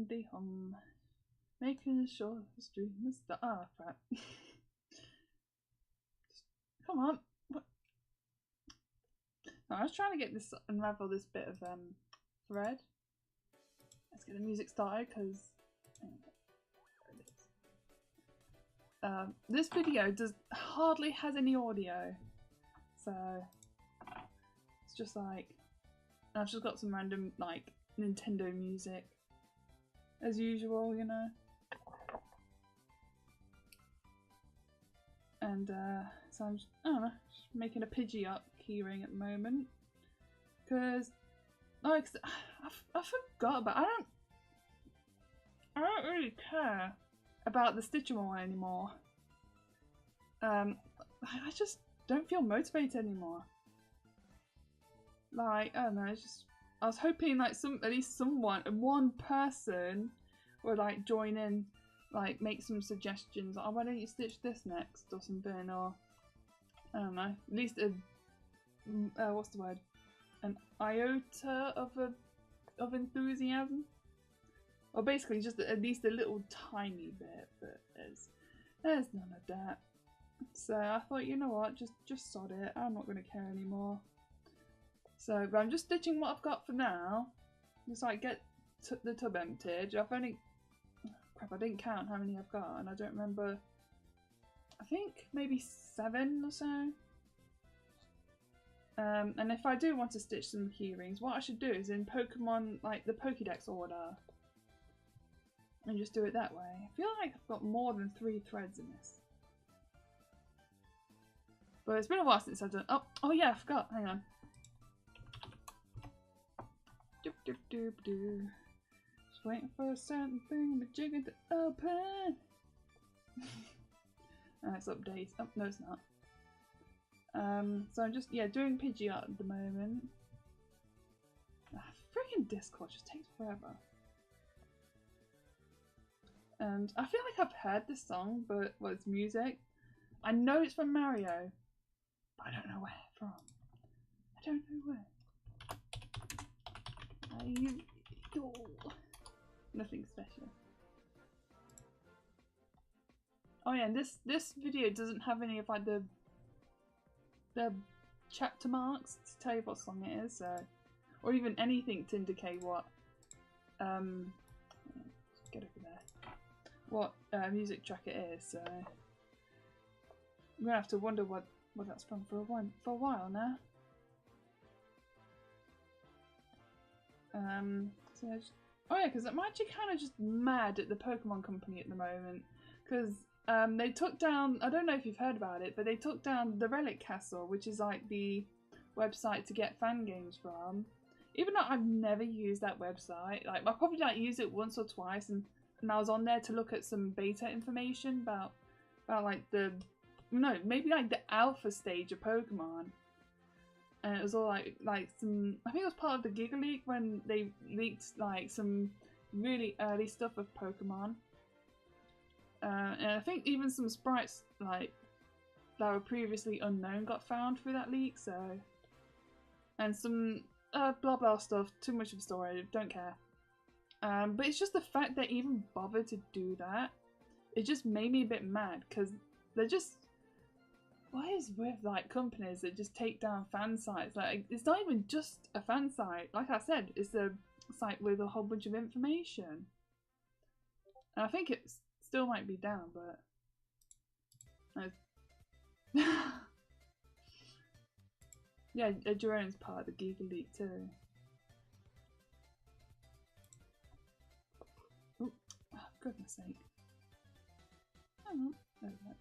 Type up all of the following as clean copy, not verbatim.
de hum. Making sure the stream is the crap. Come on. What? No, I was trying to get this unravel this bit of thread. Let's get the music started because this video hardly has any audio, so it's just like I've just got some random like Nintendo music as usual, you know. And so I'm just, I don't know, just making a Pidgey up keyring at the moment because like I forgot about I don't really care about the Stitcher one anymore. I just don't feel motivated anymore. Like I don't know, it's just I was hoping like at least one person would like join in, like make some suggestions. Oh, why don't you stitch this next or something, or I don't know, at least a what's the word? An iota of enthusiasm, or basically just at least a little tiny bit. But there's none of that. So I thought, you know what, just sod it. I'm not gonna care anymore. So, but I'm just stitching what I've got for now. Just like get the tub emptied. I've only crap. I didn't count how many I've got, and I don't remember. I think maybe 7 or so. And if I do want to stitch some keyrings, what I should do is in Pokemon, like the Pokédex order, and just do it that way. I feel like I've got more than 3 threads in this. But it's been a while since I've done. Oh yeah, I forgot. Hang on. Doop doop doop doo. Just waiting for a certain thing, but jigger to open. It's updates. Oh no, it's not. So I'm just doing Pidgey art at the moment. Freaking Discord just takes forever. And I feel like I've heard this song, but well, it's music. I know it's from Mario, but I don't know where from. I don't know where. Nothing special. Oh yeah, and this video doesn't have any of like the chapter marks to tell you what song it is, so, or even anything to indicate what get over there, what music track it is. So I'm gonna have to wonder what that's from for a while now. So oh yeah, because I'm actually kind of just mad at the Pokemon company at the moment, because they took down, I don't know if you've heard about it, but they took down the Relic Castle, which is like the website to get fan games from. Even though I've never used that website, like I probably like used it once or twice, and I was on there to look at some beta information about like maybe like the alpha stage of Pokemon. And it was all like some, I think it was part of the Giga Leak when they leaked like some really early stuff of Pokemon. And I think even some sprites like that were previously unknown got found through that leak, so. And some blah blah stuff, too much of a story, don't care. But it's just the fact they even bothered to do that, it just made me a bit mad, because they're just, what is with like companies that just take down fan sites? Like, it's not even just a fan site. Like I said, it's a site with a whole bunch of information. And I think it still might be down, but yeah, Jerome's part of the Giga Leak too. Oh, goodness sake. Oh, there we go.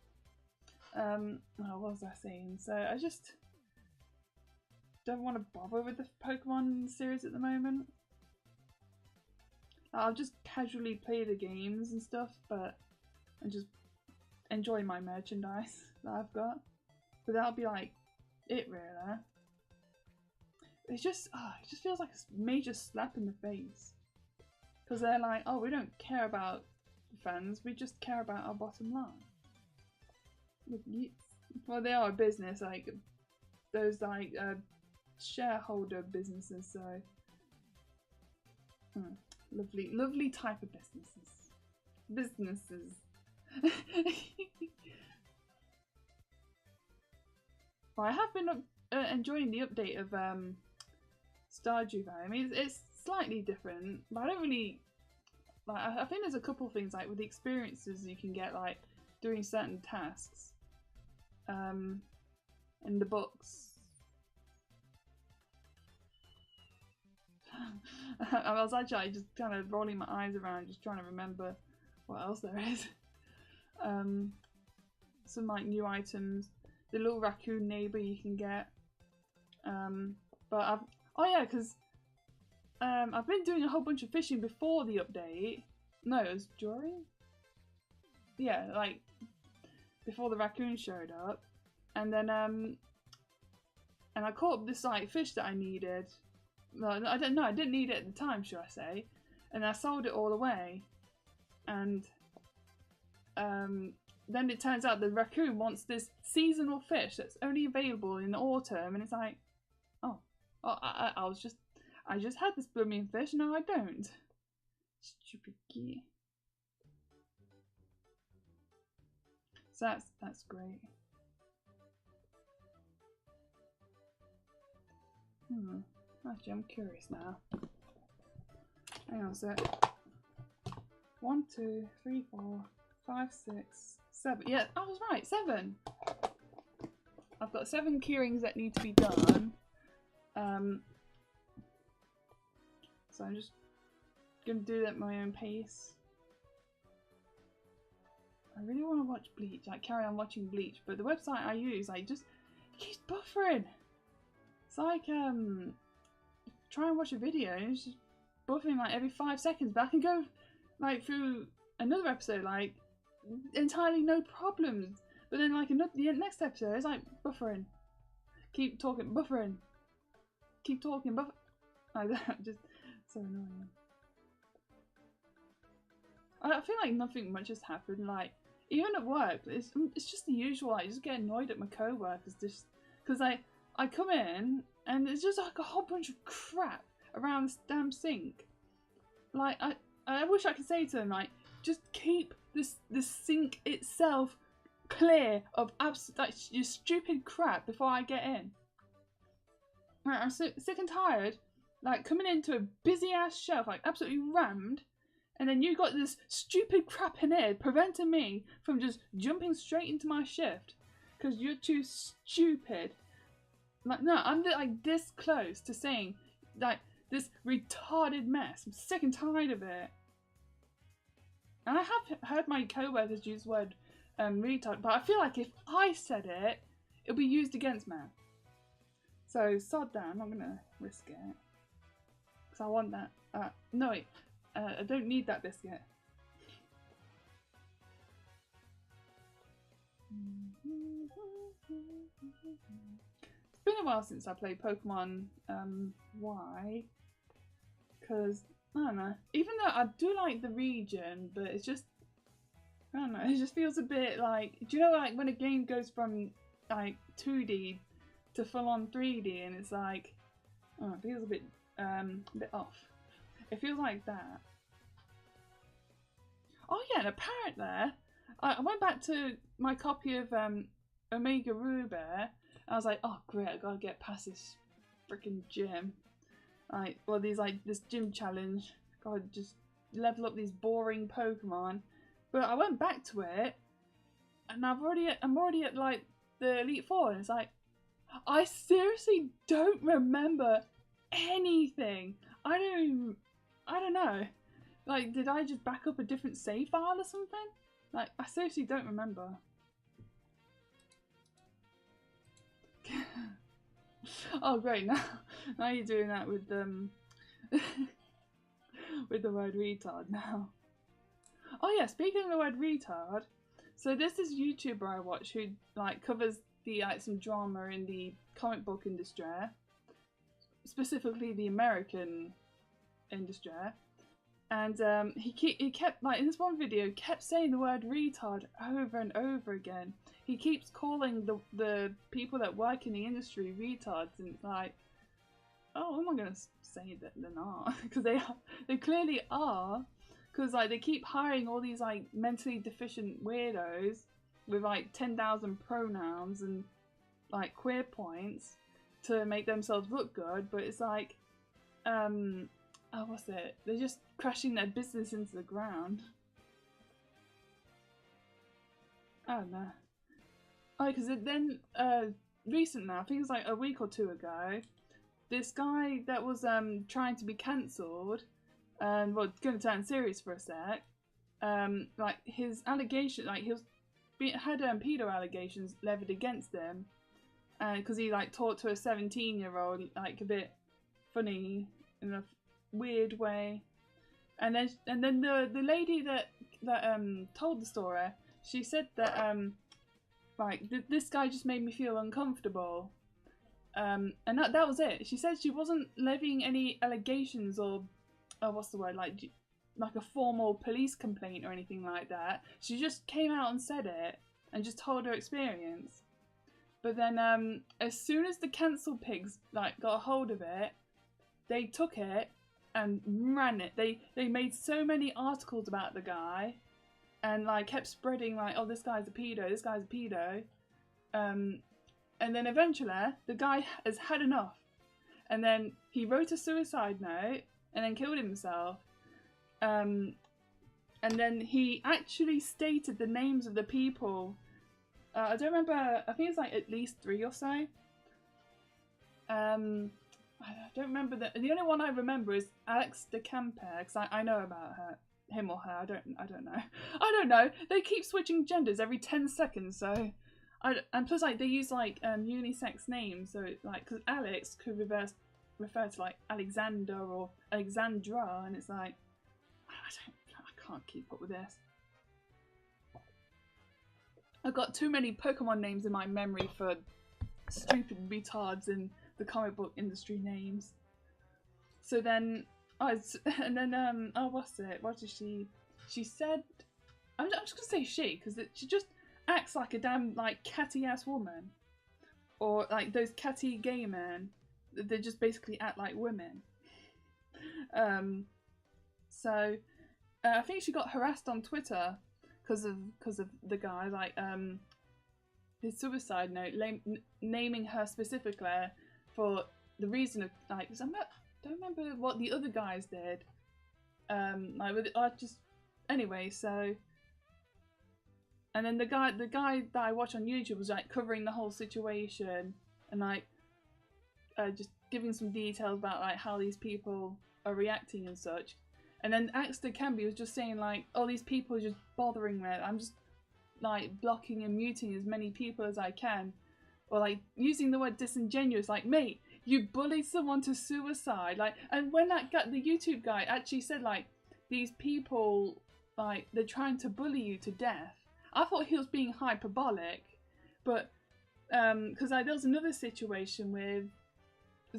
What was I saying? So I just don't want to bother with the Pokemon series at the moment. I'll just casually play the games and stuff, but and just enjoy my merchandise that I've got. But that'll be like it, really. It just feels like a major slap in the face, because they're like, oh, we don't care about the fans, we just care about our bottom line. Well, they are a business, like those like shareholder businesses, so Lovely, lovely type of businesses. Businesses. Well, I have been enjoying the update of Stardew Valley. I mean, it's slightly different, but I don't really like. I think there's a couple things like with the experiences you can get, like doing certain tasks, in the books. I was actually just kind of rolling my eyes around, just trying to remember what else there is. Some like new items, the little raccoon neighbour you can get. But because I've been doing a whole bunch of fishing before the update. No, it was during. Yeah, like before the raccoon showed up, and then and I caught up this like fish that I needed. Well, I don't know. I didn't need it at the time, should I say? And I sold it all away, and then it turns out the raccoon wants this seasonal fish that's only available in the autumn, and it's like, I just had this blooming fish, now I don't. Stupid gear. So that's great. Actually, I'm curious now. Hang on a sec. 1, 2, 3, 4, 5, 6, 7. Yeah, I was right, 7. I've got 7 keyrings that need to be done. So I'm just gonna do that at my own pace. I really want to watch Bleach, like carry on watching Bleach, but the website I use, like, just keeps buffering. It's like try and watch a video and it's just buffering like every 5 seconds, but I can go like through another episode like entirely no problems, but then like the next episode it's like buffering, keep talking, buffering, keep talking, buffer like that. Just so annoying. I feel like nothing much has happened, like even at work it's just the usual. I just get annoyed at my co-workers just because I come in and there's just like a whole bunch of crap around this damn sink. Like I wish I could say to them like, just keep this sink itself clear of like your stupid crap before I get in. Right, I'm sick and tired like coming into a busy ass shelf like absolutely rammed, and then you got this stupid crap in here preventing me from just jumping straight into my shift because you're too stupid. Like, no, I'm like this close to saying like this retarded mess. I'm sick and tired of it. And I have heard my co-workers use the word retard, but I feel like if I said it, it'll be used against me. So sod that, I'm not gonna risk it. Because I want that. No wait, I don't need that biscuit. It's been a while since I played Pokemon Y, because I don't know, even though I do like the region, but it's just, I don't know, it just feels a bit like, do you know like when a game goes from like 2D to full on 3D and it's like, oh, it feels a bit off. It feels like that. Oh yeah, and apparently I went back to my copy of Omega Ruby. I was like, oh great, I gotta get past this freaking gym. Like, well, this gym challenge. Gotta just level up these boring Pokemon. But I went back to it, and I'm already at like the Elite Four, and it's like, I seriously don't remember anything. I don't know. Like, did I just back up a different save file or something? Like, I seriously don't remember. Oh great, now you're doing that with with the word retard now. Oh yeah, speaking of the word retard, so there's this YouTuber I watch who like covers the some drama in the comic book industry, specifically the American industry, and he kept like in this one video kept saying the word retard over and over again. He keeps calling the people that work in the industry retards, and it's like, Oh, I'm not gonna say that they're not, because they clearly are, because like they keep hiring all these like mentally deficient weirdos with like 10,000 pronouns and like queer points to make themselves look good, but it's like, oh, what's it? They're just crashing their business into the ground. I don't know. Oh, because then recent now, I think it was like a week or two ago, this guy that was trying to be cancelled, and well, going to turn serious for a sec, like his allegation, like he had pedo allegations levied against him, because he like talked to a 17-year-old like a bit funny in a weird way, and then the lady that told the story, she said that like this guy just made me feel uncomfortable. And that was it. She said she wasn't levying any allegations or what's the word, like a formal police complaint or anything like that. She just came out and said it and just told her experience. But then as soon as the cancel pigs like got a hold of it, they took it and ran it. They made so many articles about the guy and like kept spreading like, oh, this guy's a pedo, this guy's a pedo. And then eventually, the guy has had enough. And then he wrote a suicide note and then killed himself. And then he actually stated the names of the people. I don't remember, I think it's like at least 3 or so. I don't remember the only one I remember is Alex de Camper, because I know about him or her. I don't know. They keep switching genders every 10 seconds, so. And plus, like, they use like unisex names, so like, because Alex could refer to like Alexander or Alexandra, and it's like, I can't keep up with this. I've got too many Pokemon names in my memory for stupid retards in the comic book industry names. So then, what's it? What did she said? I'm just gonna say she, because she just acts like a damn like catty ass woman, or like those catty gay men. They just basically act like women. So I think she got harassed on Twitter because of the guy, like his suicide note, naming her specifically for the reason of like, cause don't remember what the other guys did. Anyway, so. And then the guy that I watch on YouTube was like covering the whole situation and like just giving some details about like how these people are reacting and such. And then Axter Camby was just saying like, oh, these people are just bothering me. I'm just like blocking and muting as many people as I can. Or like using the word disingenuous, like, mate, you bullied someone to suicide. Like, and when that guy, the YouTube guy actually said like, these people, like, they're trying to bully you to death. I thought he was being hyperbolic, but because there was another situation with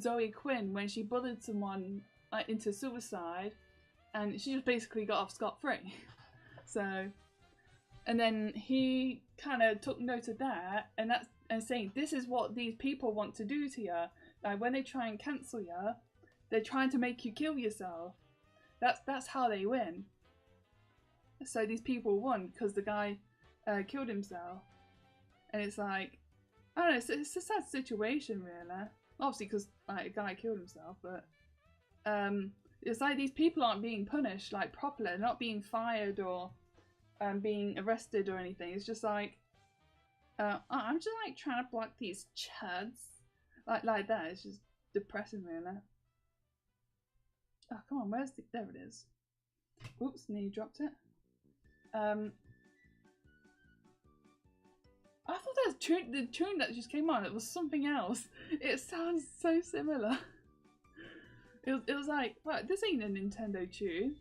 Zoe Quinn when she bullied someone like into suicide, and she just basically got off scot-free. So, and then he kind of took note of that, and saying this is what these people want to do to you. Like when they try and cancel you, they're trying to make you kill yourself. That's how they win. So these people won because the guy killed himself, and it's like, I don't know, it's a sad situation really, obviously because like a guy killed himself, but it's like these people aren't being punished like properly. They're not being fired or being arrested or anything. It's just like I'm just like trying to block these chuds like that. It's just depressing really. Oh come on, there it is. Oops, nearly dropped it. I thought that was the tune that just came on. It was something else. It sounds so similar. It was like, what? This ain't a Nintendo tune.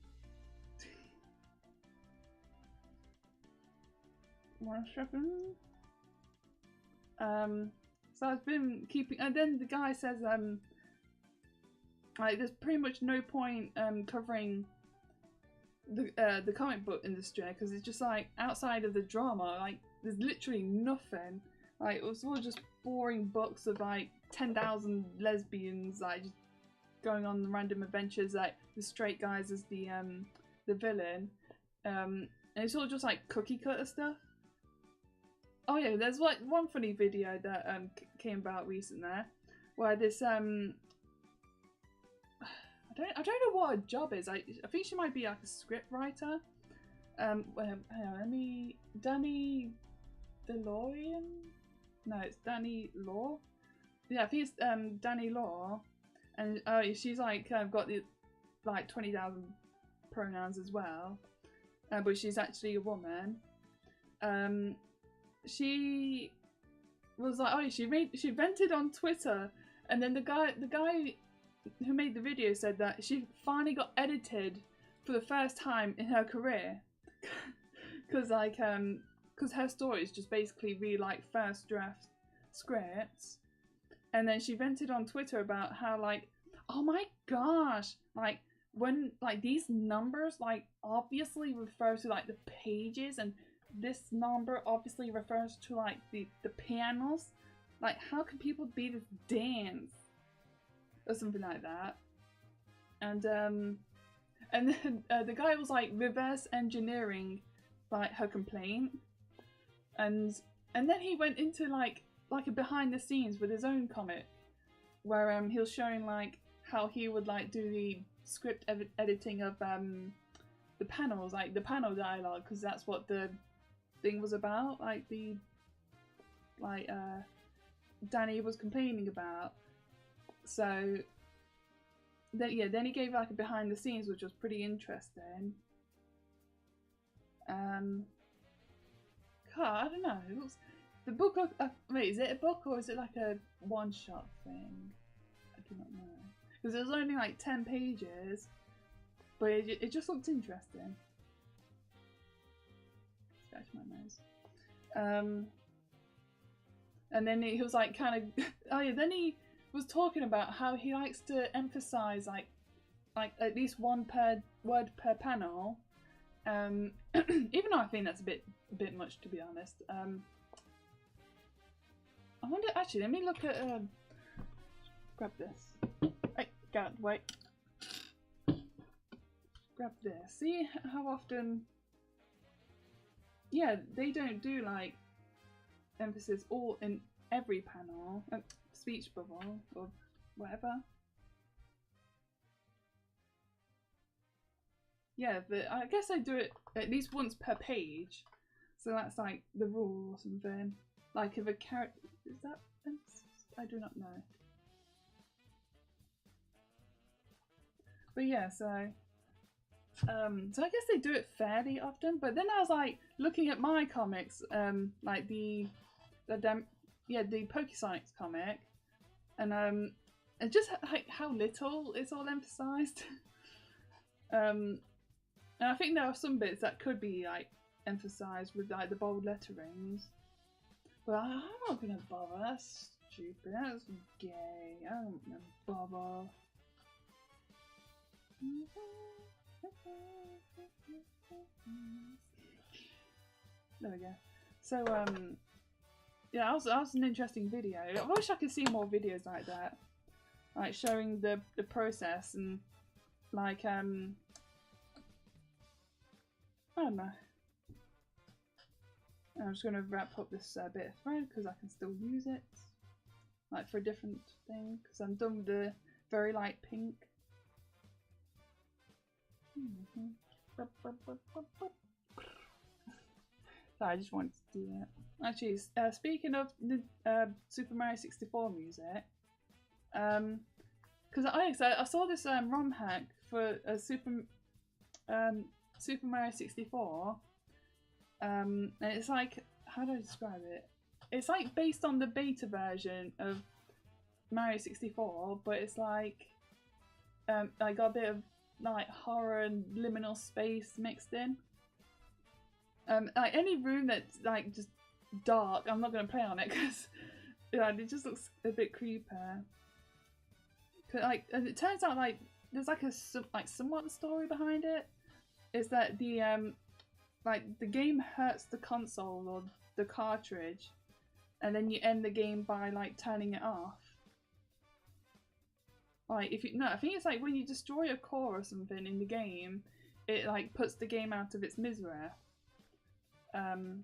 1 second. So I've been keeping, and then the guy says, like, there's pretty much no point covering the comic book industry because it's just like outside of the drama, like there's literally nothing. Like it was all just boring books of like 10,000 lesbians like just going on random adventures, like the straight guys as the villain, and it's all just like cookie cutter stuff. Oh yeah, there's like one funny video that came about recently where this I don't know what her job is. I think she might be like a script writer. Hang on, Danny DeLorean? No, it's Danny Law. Yeah, I think it's Danny Law, and she's like got the like 20,000 pronouns as well, but she's actually a woman. She was like, she vented on Twitter, and then the guy who made the video said that she finally got edited for the first time in her career, because her stories just basically read like first draft scripts, and then she vented on Twitter about how like, oh my gosh, like when like these numbers like obviously refer to like the pages, and this number obviously refers to like the panels, like how can people be this dense or something like that. And then the guy was like reverse engineering like her complaint, and then he went into like a behind the scenes with his own comic where he was showing like how he would like do the script editing of the panels, like the panel dialogue, because that's what the thing was about, like Danny was complaining about. So then he gave like a behind the scenes, which was pretty interesting. God, I don't know. It looks, the book. Wait, is it a book or is it like a one-shot thing? I do not know, because there's only like 10 pages, but it just looked interesting. Scratch my nose. And then he was like kind of oh yeah, then he was talking about how he likes to emphasize like at least one word per panel, even though I think that's a bit much, to be honest. I wonder, actually, let me look at grab this. Hey, God, wait. Grab this. See how often. Yeah, they don't do like emphasis all in every panel, speech bubble or whatever. Yeah, but I guess I do it at least once per page, so that's like the rule or something. Like if a character, is that emphasis? I do not know. But yeah, so I guess they do it fairly often. But then I was like looking at my comics, like the Pokesonics comic, and just like how little it's all emphasized. And I think there are some bits that could be like emphasized with like the bold letterings, but I'm not gonna bother. That's stupid. That's gay. I don't wanna bother. There we go. So yeah, that was an interesting video. I wish I could see more videos like that, like showing the process and like I don't know. I'm just gonna wrap up this bit of thread because I can still use it, like for a different thing. Because I'm done with the very light pink. So I just wanted to do that. Actually, speaking of the Super Mario 64 music, because I saw this ROM hack for a Super Mario 64, and it's like, how do I describe it? It's like based on the beta version of Mario 64, but it's like I got a bit of like horror and liminal space mixed in. Like any room that's like just dark, I'm not gonna play on it because it just looks a bit creepy. Like, and it turns out like there's like a somewhat story behind it. Is that the like the game hurts the console or the cartridge, and then you end the game by like turning it off. Like if you no, I think it's like when you destroy a core or something in the game, it like puts the game out of its misery. Because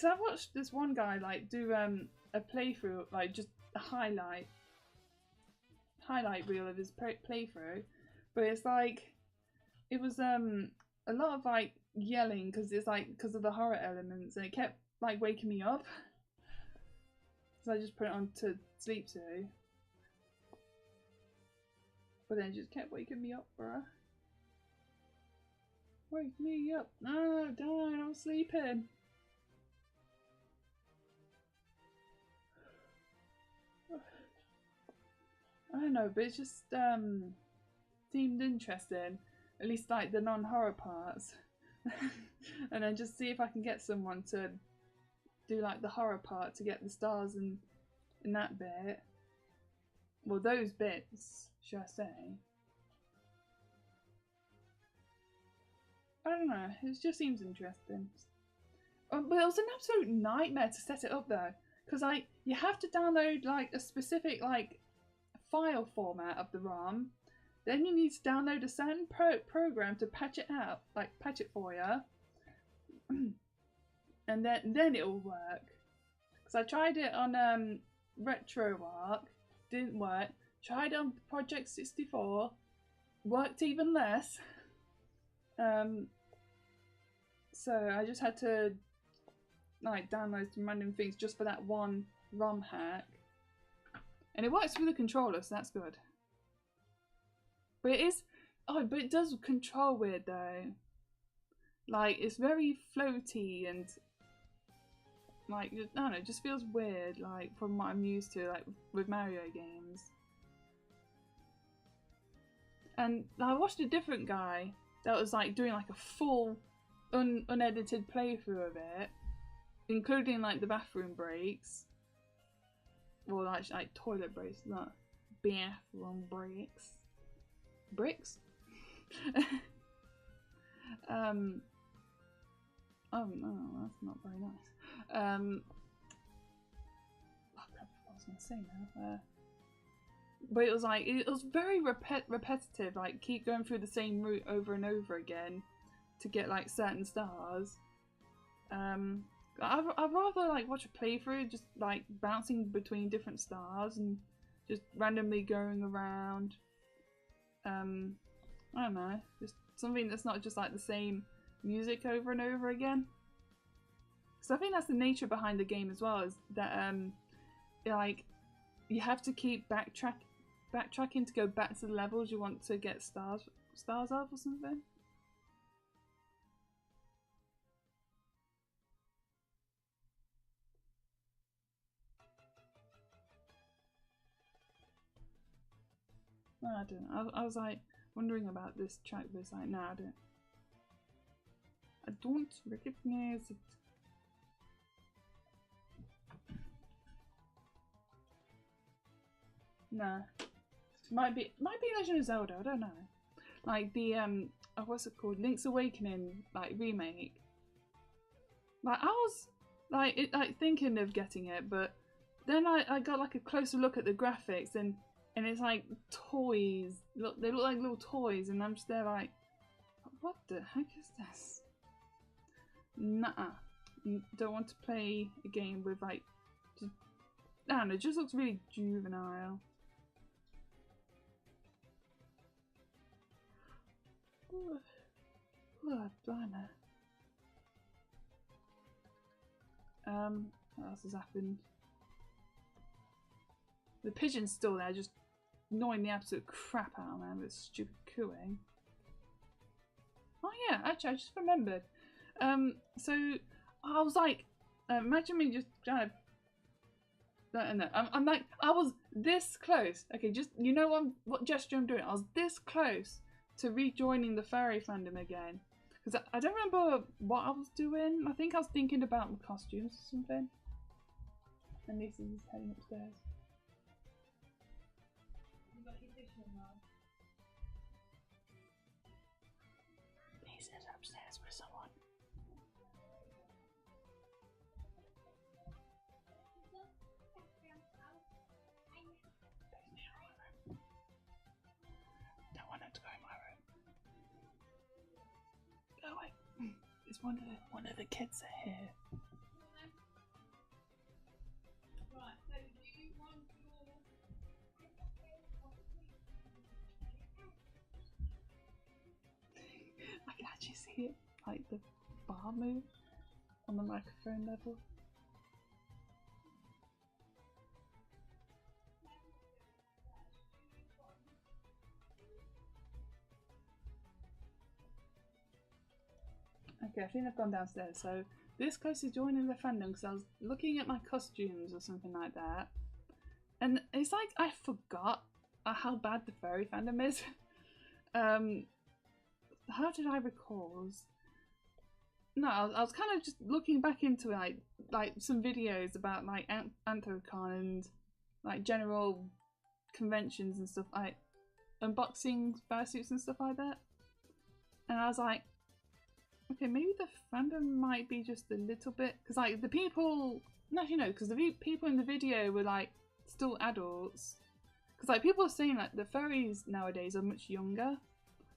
I've watched this one guy like do a playthrough, like just a highlight reel of his playthrough, but it's like it was a lot of like yelling because it's like because of the horror elements, and it kept like waking me up. So I just put it on to sleep to, but then it just kept waking me up, bruh. Wake me up! No, don't! I'm sleeping. I don't know, but it just seemed interesting. At least like the non-horror parts. And then just see if I can get someone to do like the horror part to get the stars in that bit. Well, those bits, should I say. I don't know, it just seems interesting. But it was an absolute nightmare to set it up though. Because like, you have to download like a specific like file format of the ROM. Then you need to download a certain program to patch it out, like patch it for you. And then it'll work. Because I tried it on RetroArch, didn't work. Tried on Project 64, worked even less. So I just had to like download some random things just for that one ROM hack. And it works with the controller, so that's good. But it is, but it does control weird though. Like it's very floaty and like, I don't know, it just feels weird, like from what I'm used to, like with Mario games. And I watched a different guy that was like doing like a full unedited playthrough of it, including like the bathroom breaks. Well, like toilet breaks, not bathroom breaks. Bricks? Oh no, that's not very nice. Oh crap, I was gonna say now. But it was like, it was very repetitive, like keep going through the same route over and over again to get like certain stars. I'd rather like watch a playthrough just like bouncing between different stars and just randomly going around. I don't know, just something that's not just like the same music over and over again. So I think that's the nature behind the game as well, is that like you have to keep backtracking to go back to the levels you want to get stars of or something. No, I don't know. I was like wondering about this track, but it's like, no, I don't recognize it. No. Might be Legend of Zelda, I don't know. Like the what's it called? Link's Awakening like remake. Like I was like thinking of getting it, but then I got like a closer look at the graphics and it's like toys. They look like little toys, and I'm just there like, what the heck is this? Nah, don't want to play a game with like, just, I don't know, it just looks really juvenile. Oh, blimey. What else has happened? The pigeon's still there, just annoying the absolute crap out of me with stupid cooing. Oh yeah, actually I just remembered. So I was like, imagine me just trying to, no, I'm like, I was this close. Okay, just, you know what gesture I'm doing? I was this close to rejoining the furry fandom again. Because I don't remember what I was doing. I think I was thinking about my costumes or something. And this is heading upstairs. You got your fish in now? This is upstairs with someone. Is one of the kids are here. Right, so do you want your... I can actually see it, like the bar move on the microphone level. Okay, I think I've gone downstairs. So this close to joining the fandom because I was looking at my costumes or something like that, and it's like I forgot how bad the furry fandom is. How did I recall? No, I was kind of just looking back into like some videos about like Anthocon and like general conventions and stuff, like unboxing fursuits and stuff like that, and I was like, okay, maybe the fandom might be just a little bit, because like the people, no, you know, because the people in the video were like still adults, because like people are saying like the furries nowadays are much younger.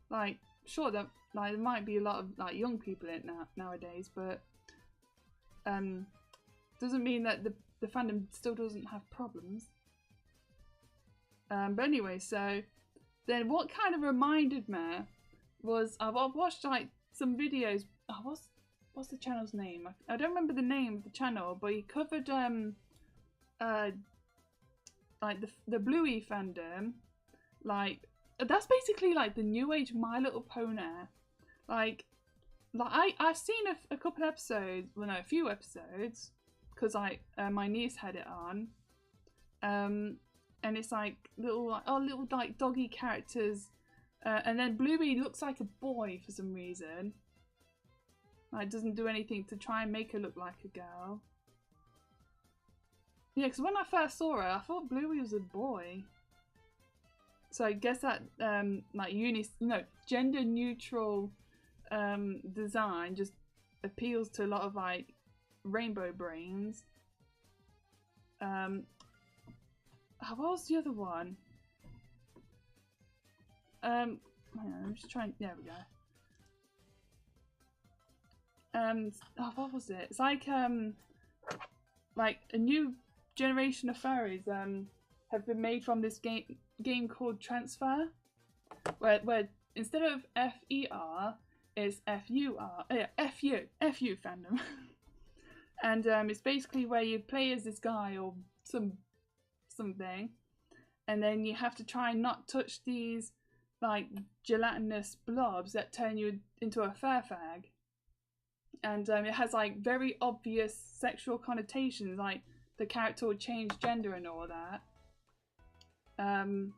Like, sure, that like there might be a lot of like young people in it nowadays, but doesn't mean that the fandom still doesn't have problems. But anyway, so then what kind of reminded me was I've watched like some videos. Oh, what's the channel's name? I don't remember the name of the channel, but he covered like the Bluey fandom. Like that's basically like the new age My Little Pony. Like I've seen a couple episodes, well no, a few episodes, because like my niece had it on. And it's like little like doggy characters. And then Bluey looks like a boy for some reason. Like doesn't do anything to try and make her look like a girl. Yeah, because when I first saw her, I thought Bluey was a boy. So I guess that like gender neutral design just appeals to a lot of like rainbow brains. What was the other one? Hang on, I'm just trying. There we go. Oh, what was it? It's like a new generation of furries have been made from this game called Transfer, where instead of FER, it's FUR. FU fandom, and it's basically where you play as this guy or something, and then you have to try and not touch these like gelatinous blobs that turn you into a fur fag, and it has like very obvious sexual connotations, like the character would change gender and all that. And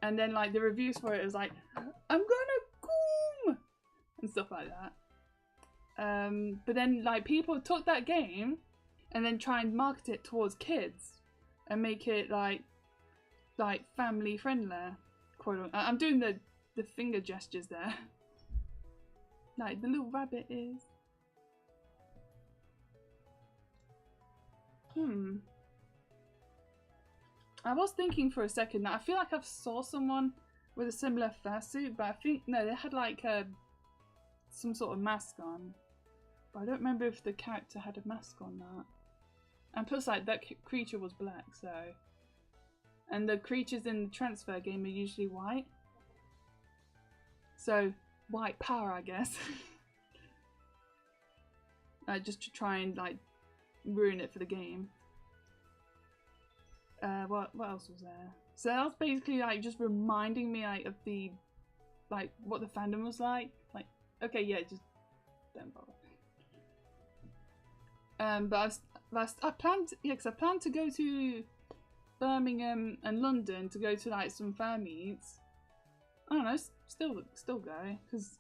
then like the reviews for it was like, I'm gonna come and stuff like that. But then like people took that game and then try and market it towards kids and make it like family friendly, quote unquote. I'm doing the finger gestures there. Like the little rabbit is. I was thinking for a second that I feel like I've saw someone with a similar fursuit, but I think no, they had like some sort of mask on. But I don't remember if the character had a mask on that. And plus, like that creature was black, so. And the creatures in the Transfer game are usually white. So white power, I guess. Just to try and like ruin it for the game. What else was there? So that was basically like just reminding me like of the like what the fandom was like. Like, okay, yeah, just don't bother. But I planned, yeah, because I planned to go to Birmingham and London to go to like some fan meets. I don't know, still go, because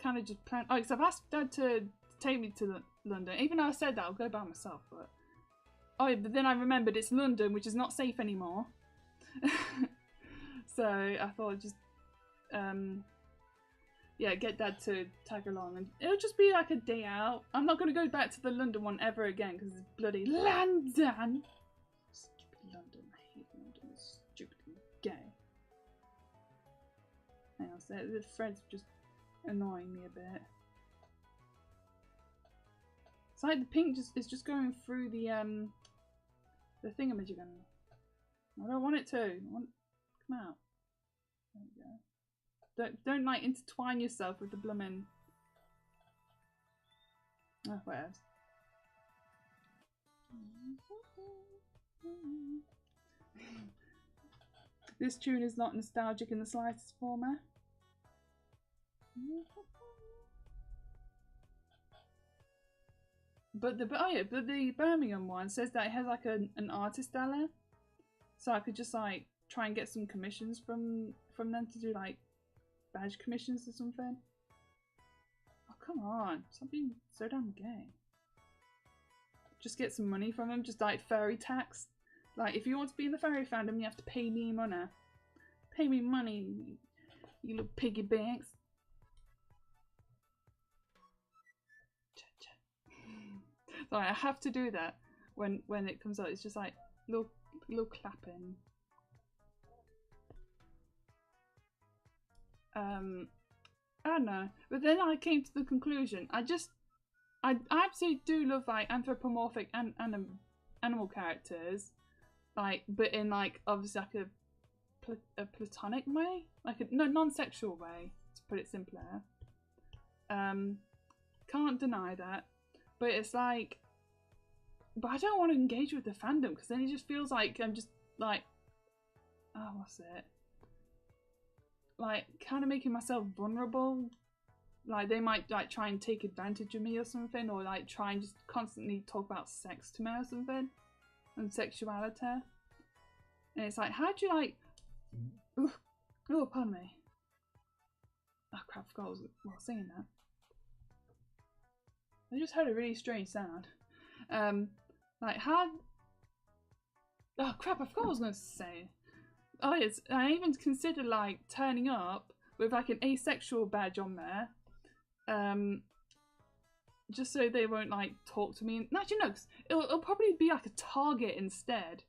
kind of just plan. Oh, because I've asked Dad to take me to London. Even though I said that I'll go by myself, but oh, yeah, but then I remembered it's London, which is not safe anymore. So I thought I'd just yeah, get Dad to tag along, and it'll just be like a day out. I'm not going to go back to the London one ever again because it's bloody London. Stupid London. I hate London. It's stupid and gay. Hang on, so the thread's just annoying me a bit. It's like the pink is just going through the thingamajig. I don't want it to. I want it to come out. There we go. Don't like intertwine yourself with the bloomin'. Oh, whatever. This tune is not nostalgic in the slightest format. But the Birmingham one says that it has like an artist alley, so I could just like try and get some commissions from them to do like badge commissions or something. Oh come on, stop being so damn gay. Just get some money from them, just like furry tax. Like if you want to be in the furry fandom, you have to pay me money. Pay me money, you little piggy banks. So I have to do that when it comes out. It's just like little clapping. I don't know, but then I came to the conclusion. I absolutely do love like anthropomorphic and animal characters, like, but in like obviously like a platonic way, like a non-sexual way, to put it simpler. Can't deny that. But it's like, but I don't want to engage with the fandom because then it just feels like I'm just like, oh, what's it? Like, kind of making myself vulnerable. Like, they might like try and take advantage of me or something, or like try and just constantly talk about sex to me or something, and sexuality. And it's like, how do you like? Oh, pardon me. Oh crap! I forgot I was saying that. I just heard a really strange sound. Like how? Oh crap! I forgot what I was going to say. Oh yes, I even considered like turning up with like an asexual badge on there, just so they won't like talk to me. And actually no, cause it'll probably be like a target instead,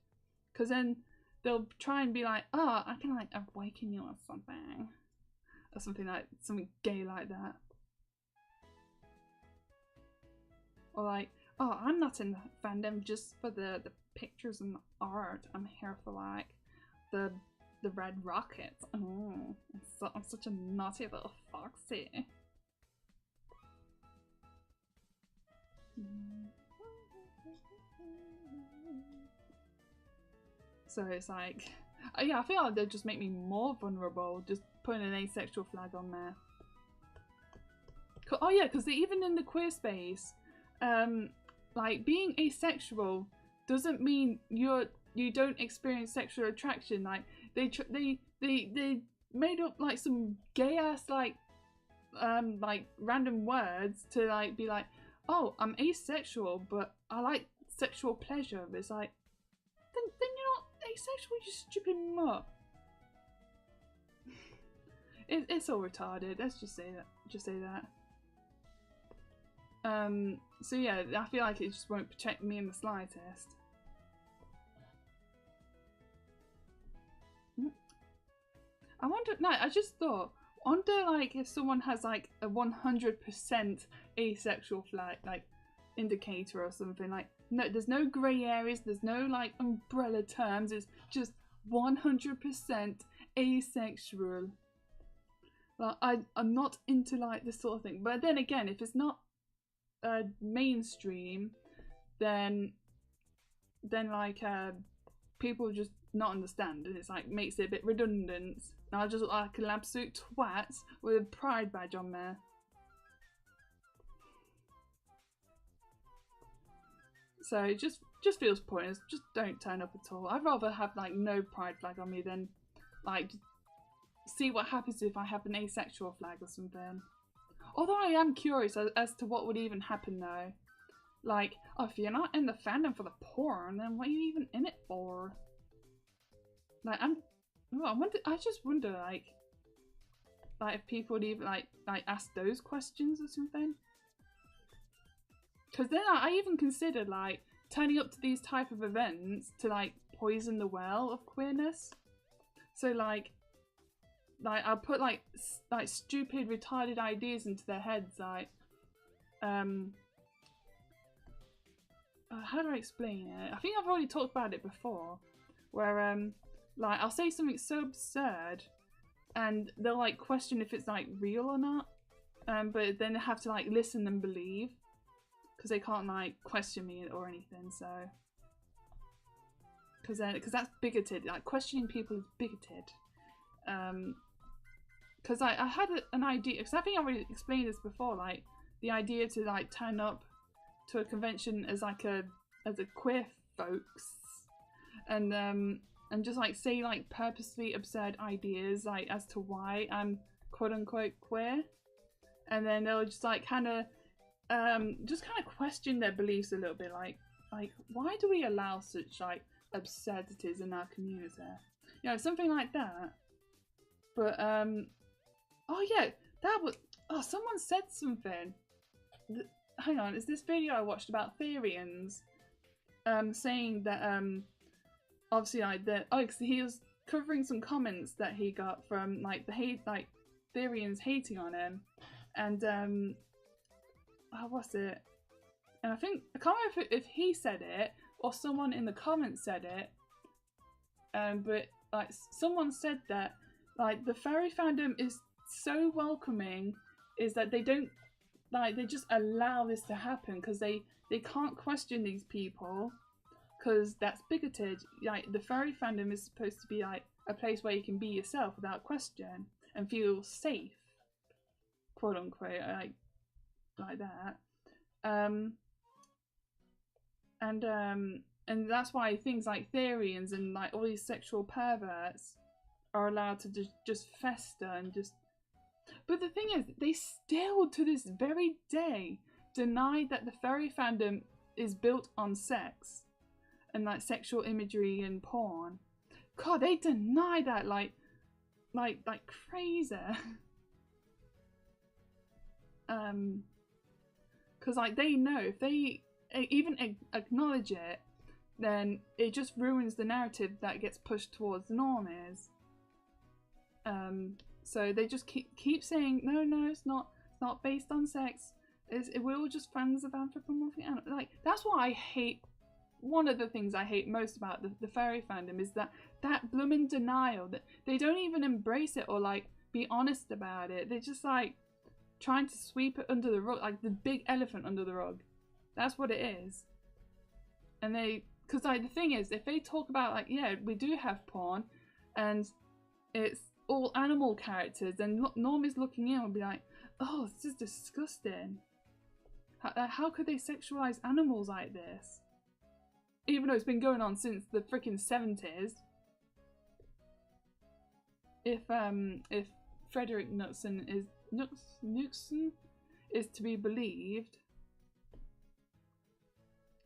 because then they'll try and be like, oh, I can like awaken you or something like something gay like that. Or like, oh, I'm not in the fandom just for the pictures and the art. I'm here for like the red rockets. Oh, I'm such a naughty little foxy. So it's like, yeah, I feel like they'd just make me more vulnerable just putting an asexual flag on there. Oh yeah, because even in the queer space, like being asexual doesn't mean you don't experience sexual attraction. Like they made up like some gay ass like random words to like be like, oh, I'm asexual but I like sexual pleasure. But it's like, then you're not asexual, you stupid mutt. It's all retarded. Let's just say that. So yeah, I feel like it just won't protect me in the slightest. I wonder, no, I just thought, wonder like if someone has like a 100% asexual flag, like indicator or something, like, no, there's no grey areas, there's no like umbrella terms, it's just 100% asexual. Like, I'm not into like this sort of thing, but then again, if it's not mainstream, then like people just not understand, and it's like makes it a bit redundant. And I just look like an absolute twat with a pride badge on there. So it just feels pointless. Just don't turn up at all. I'd rather have like no pride flag on me than like see what happens if I have an asexual flag or something. Although I am curious as to what would even happen though. Like, oh, if you're not in the fandom for the porn, then what are you even in it for? Like, I just wonder, like if people would even like ask those questions or something. Because then I even considered like turning up to these type of events to like poison the well of queerness. So like I'll put like stupid retarded ideas into their heads, like how do I explain it? I think I've already talked about it before, where like I'll say something so absurd, and they'll like question if it's like real or not, but then they have to like listen and believe, because they can't like question me or anything. So, because that's bigoted. Like questioning people is bigoted. Because I had an idea, because I think I already explained this before, like the idea to like turn up to a convention as like a queer folks, and just like say like purposely absurd ideas like as to why I'm quote unquote queer, and then they'll just like kind of question their beliefs a little bit, like why do we allow such like absurdities in our community, you know, something like that. But oh yeah, that was, oh, someone said something. Hang on, is this video I watched about Therians saying that obviously like that, oh, cause he was covering some comments that he got from like the hate, like Therians hating on him, and how was it? And I think, I can't remember if he said it or someone in the comments said it, but like someone said that like the furry fandom is so welcoming, is that they don't, like, they just allow this to happen because they can't question these people, because that's bigoted. Like the furry fandom is supposed to be like a place where you can be yourself without question and feel safe, quote unquote, like that. And that's why things like Therians and like all these sexual perverts are allowed to just fester and just. But the thing is, they still to this very day deny that the furry fandom is built on sex and like sexual imagery and porn. God, they deny that like crazy. Because like they know if they even acknowledge it, then it just ruins the narrative that gets pushed towards the normies. So they just keep saying no, it's not based on sex. We're all just fans of anthropomorphic animals. Like that's what I hate. One of the things I hate most about the furry fandom is that blooming denial, that they don't even embrace it or like be honest about it. They're just like trying to sweep it under the rug, like the big elephant under the rug. That's what it is. And because like the thing is, if they talk about like, yeah, we do have porn and it's all animal characters, then normies looking in will be like, oh, this is disgusting. How could they sexualize animals like this? Even though it's been going on since the freaking 70s. If Frederick Knudsen is to be believed,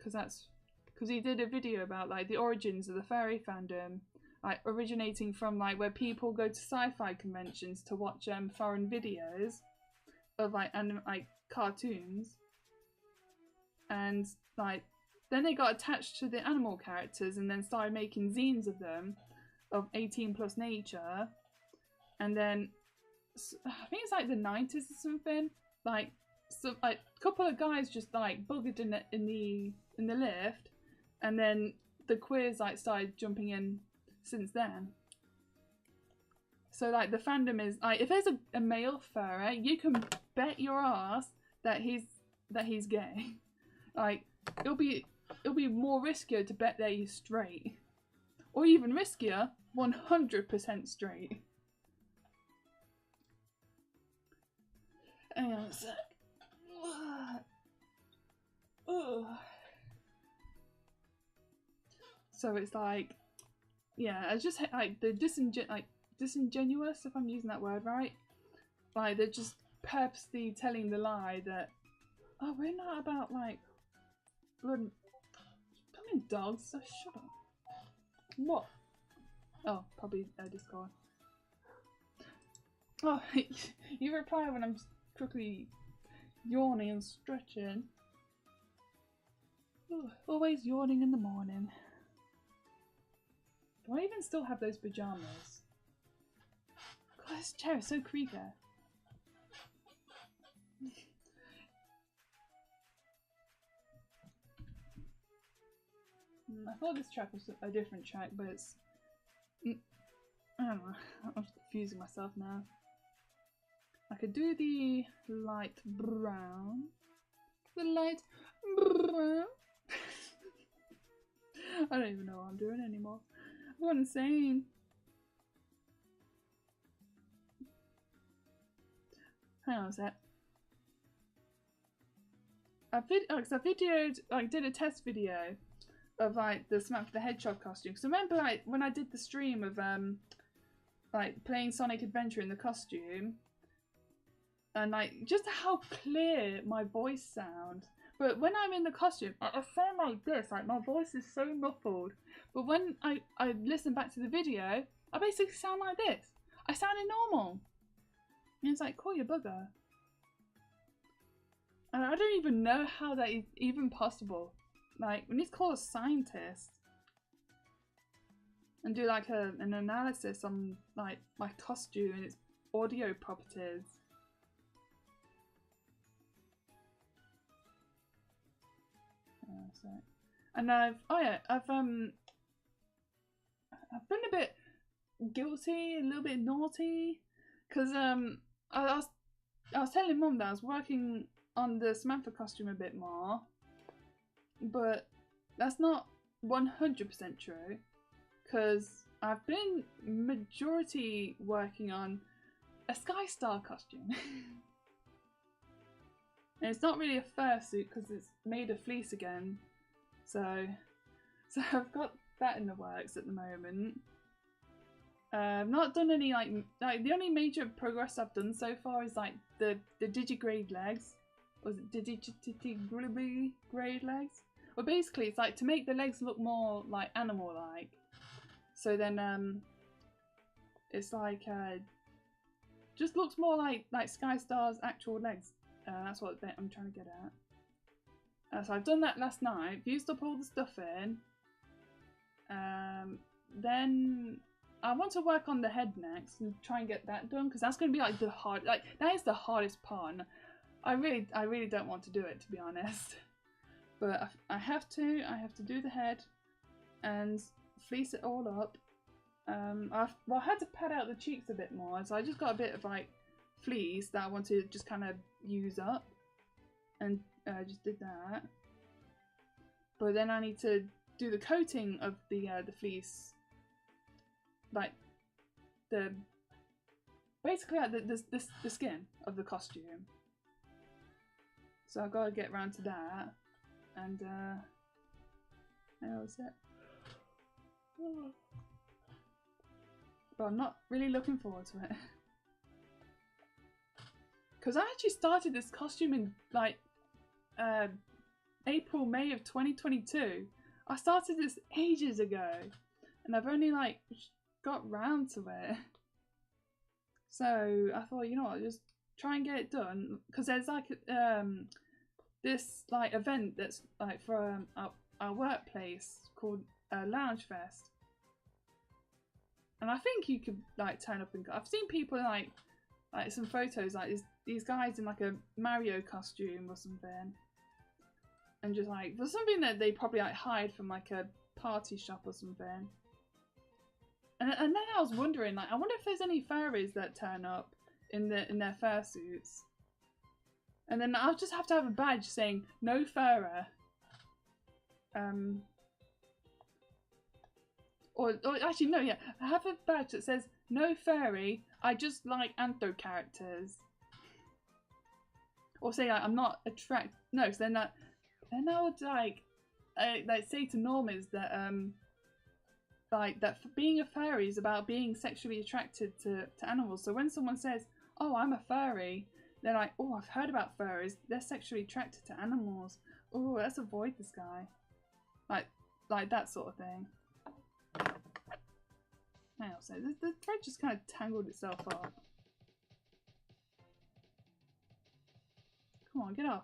because he did a video about like the origins of the furry fandom, like originating from like where people go to sci-fi conventions to watch foreign videos of like cartoons, and like then they got attached to the animal characters and then started making zines of them, of 18+ nature, and then I think it's like the 90s or something, like so like a couple of guys just like buggered in the lift, and then the queers like started jumping in since then. So like the fandom is like, if there's a male furry, you can bet your ass that he's gay. Like it'll be more riskier to bet that he's straight, or even riskier, 100% straight. Hang on a sec. So it's like, yeah, I just like the disingenuous, if I'm using that word right. Like they're just purposely telling the lie that, oh, we're not about like blood. Fucking dogs. So shut up. What? Oh, probably Discord. Oh, you reply when I'm just quickly yawning and stretching. Ooh, always yawning in the morning. Do I even still have those pajamas? God, this chair is so creepy. I thought this track was a different track, but it's... I don't know, I'm just confusing myself now. I could do the light brown. The light brown. I don't even know what I'm doing anymore. I'm going insane. Hang on a sec. I videoed, like, did a test video of like the Samantha the Hedgehog costume. So remember, like, when I did the stream of like playing Sonic Adventure in the costume, and like just how clear my voice sounds. But when I'm in the costume, I sound like this. Like my voice is so muffled. But when I listen back to the video, I basically sound like this. I sounded normal. And it's like, call your bugger. And I don't even know how that is even possible. Like, we need to call a scientist and do like an analysis on like my costume and its audio properties. And I've been a bit guilty, a little bit naughty, because I was telling Mum that I was working on the Samantha costume a bit more, but that's not 100% true, because I've been majority working on a Sky Star costume. And it's not really a fursuit because it's made of fleece again, so I've got that in the works at the moment. I've not done any like the only major progress I've done so far is like the digigrade legs. Was it digigrade legs? Well, basically it's like to make the legs look more like animal-like. So then it's like just looks more like Sky Star's actual legs. That's what I'm trying to get at. So I've done that last night, used up all the stuff in. Then I want to work on the head next and try and get that done, because that's going to be like that is the hardest part. And I really don't want to do it, to be honest. But I have to do the head and fleece it all up. I had to pad out the cheeks a bit more, so I just got a bit of like fleece that I want to just kind of use up, and just did that. But then I need to do the coating of the fleece, like basically like the skin of the costume. So I've got to get around to that, and that was it. But I'm not really looking forward to it. Because I actually started this costume in like April, May of 2022. I started this ages ago, and I've only like got round to it. So I thought, you know what, just try and get it done. Because there's like this like event that's like for our workplace called Lounge Fest, and I think you could like turn up and go. I've seen people like some photos like these guys in like a Mario costume or something, and just like for something that they probably like hide from like a party shop or something. And then I was wondering, like, I wonder if there's any furries that turn up in their fursuits, and then I'll just have to have a badge saying no furrer. Or actually no, yeah, I have a badge that says no furry, I just like Antho characters. Or say like, I'm not attracted. No, so then I would like say to normies that like that being a furry is about being sexually attracted to animals. So when someone says, "Oh, I'm a furry," they're like, "Oh, I've heard about furries. They're sexually attracted to animals. Oh, let's avoid this guy." Like that sort of thing. Hang on, so the thread just kind of tangled itself up. Come on, get off.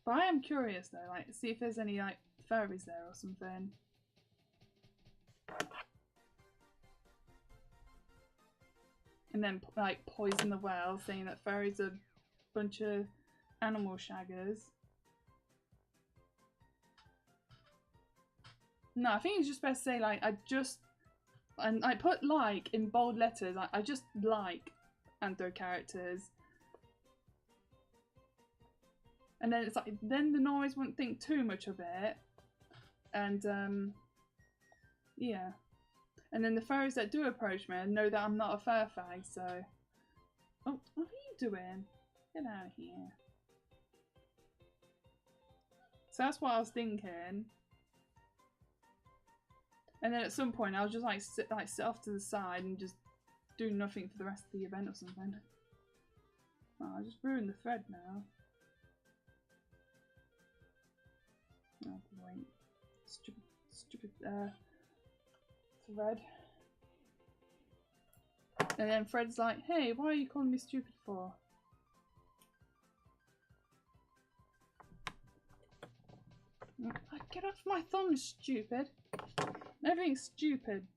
But I am curious though, like, see if there's any like furries there or something. And then like poison the well, saying that furries are a bunch of animal shaggers. No, I think it's just best to say like and I put like in bold letters. I just like Anthro characters. And then it's like, then the noise wouldn't think too much of it. And, yeah. And then the furries that do approach me know that I'm not a fur fag, so... Oh, what are you doing? Get out of here. So that's what I was thinking. And then at some point I'll just like sit off to the side and just do nothing for the rest of the event or something. Oh, I just ruined the thread now. Oh, wait. Stupid thread. And then Fred's like, hey, why are you calling me stupid for? Get off my thumb, stupid. Everything's stupid.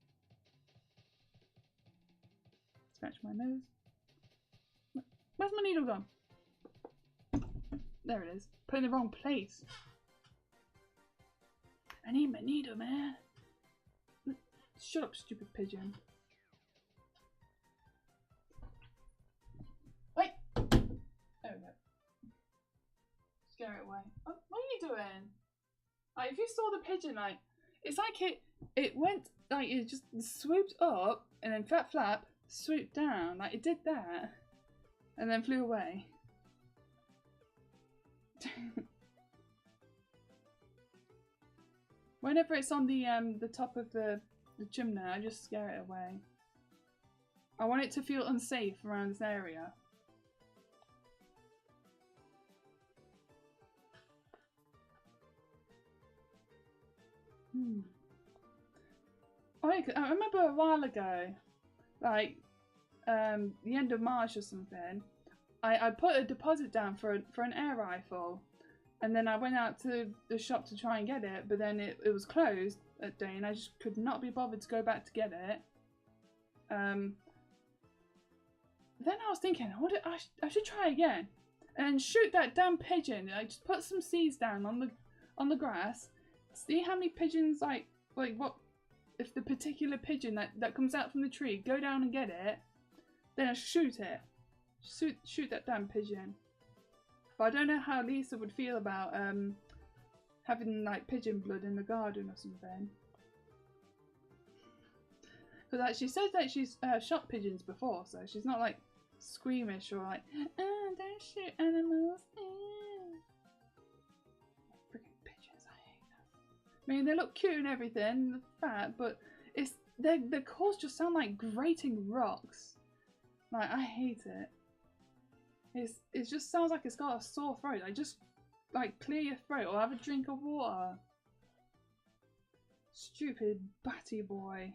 Scratch my nose. Where's my needle gone? There it is. Put it in the wrong place. I need my needle, man. Shut up, stupid pigeon. Wait! There we go. Scare it away. What are you doing? Like, if you saw the pigeon, like, it's like it went, like, it just swooped up and then flap flap, swooped down. Like, it did that. And then flew away. Whenever it's on the top of the chimney, I just scare it away. I want it to feel unsafe around this area. I remember a while ago, like the end of March or something, I put a deposit down for an air rifle. And then I went out to the shop to try and get it, but then it was closed that day and I just could not be bothered to go back to get it. Then I was thinking, I should try again. And shoot that damn pigeon. I just put some seeds down on the grass. See how many pigeons, like what, if the particular pigeon that comes out from the tree, go down and get it, then I shoot it. Shoot that damn pigeon. But I don't know how Lisa would feel about having like pigeon blood in the garden or something. Because like, she says that she's shot pigeons before, so she's not like squeamish or like, oh, don't shoot animals. Freaking pigeons, I hate them. I mean, they look cute and everything, they're fat, but their calls just sound like grating rocks. Like, I hate it. It just sounds like it's got a sore throat. Like, just like clear your throat or have a drink of water. Stupid batty boy.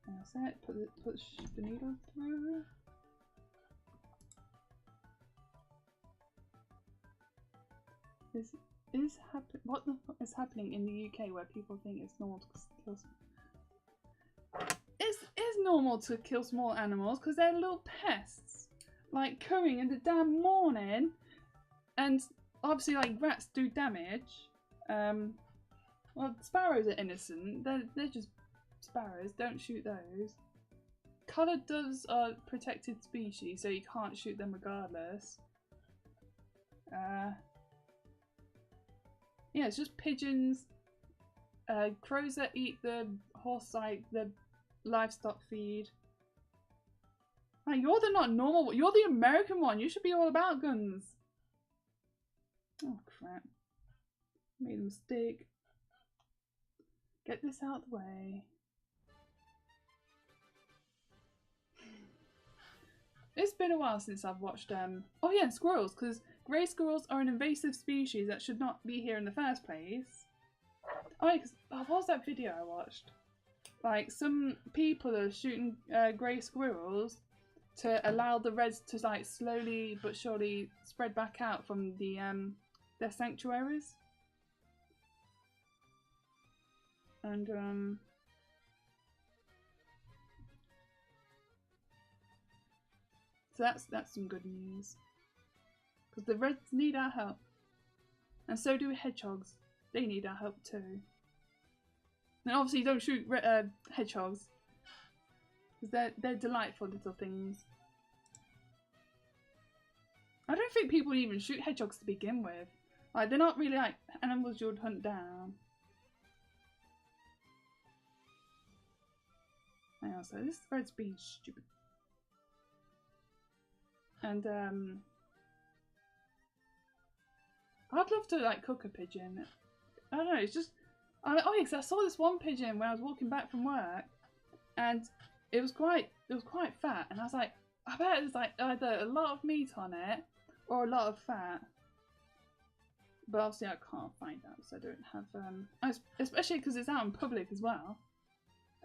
That's it. Put the needle through. What the fuck is happening in the UK where people think it's normal to kill? It's normal to kill small animals because they're little pests, like cooing in the damn morning, and obviously like rats do damage. Well, sparrows are innocent. They're just sparrows. Don't shoot those. Coloured doves are protected species, so you can't shoot them regardless. Yeah, it's just pigeons, crows that eat the horse, like the livestock feed. Like, you're the not normal one. You're the American one. You should be all about guns. Oh crap! Made a mistake. Get this out of the way. It's been a while since I've watched oh yeah, squirrels, because grey squirrels are an invasive species that should not be here in the first place. Oh yeah, what was that video I watched? Like, some people are shooting grey squirrels to allow the reds to like slowly but surely spread back out from the their sanctuaries. And so that's some good news. because the reds need our help, and so do hedgehogs. They need our help too. And obviously, don't shoot hedgehogs, because they're delightful little things. I don't think people even shoot hedgehogs to begin with. Like, they're not really like animals you would hunt down. Hang on, so this thread's being stupid. And I'd love to like cook a pigeon. I don't know, it's just oh yeah, because I saw this one pigeon when I was walking back from work, and it was quite fat, and I was like, I bet there's like either a lot of meat on it or a lot of fat. But obviously I can't find out, so I don't have especially because it's out in public as well.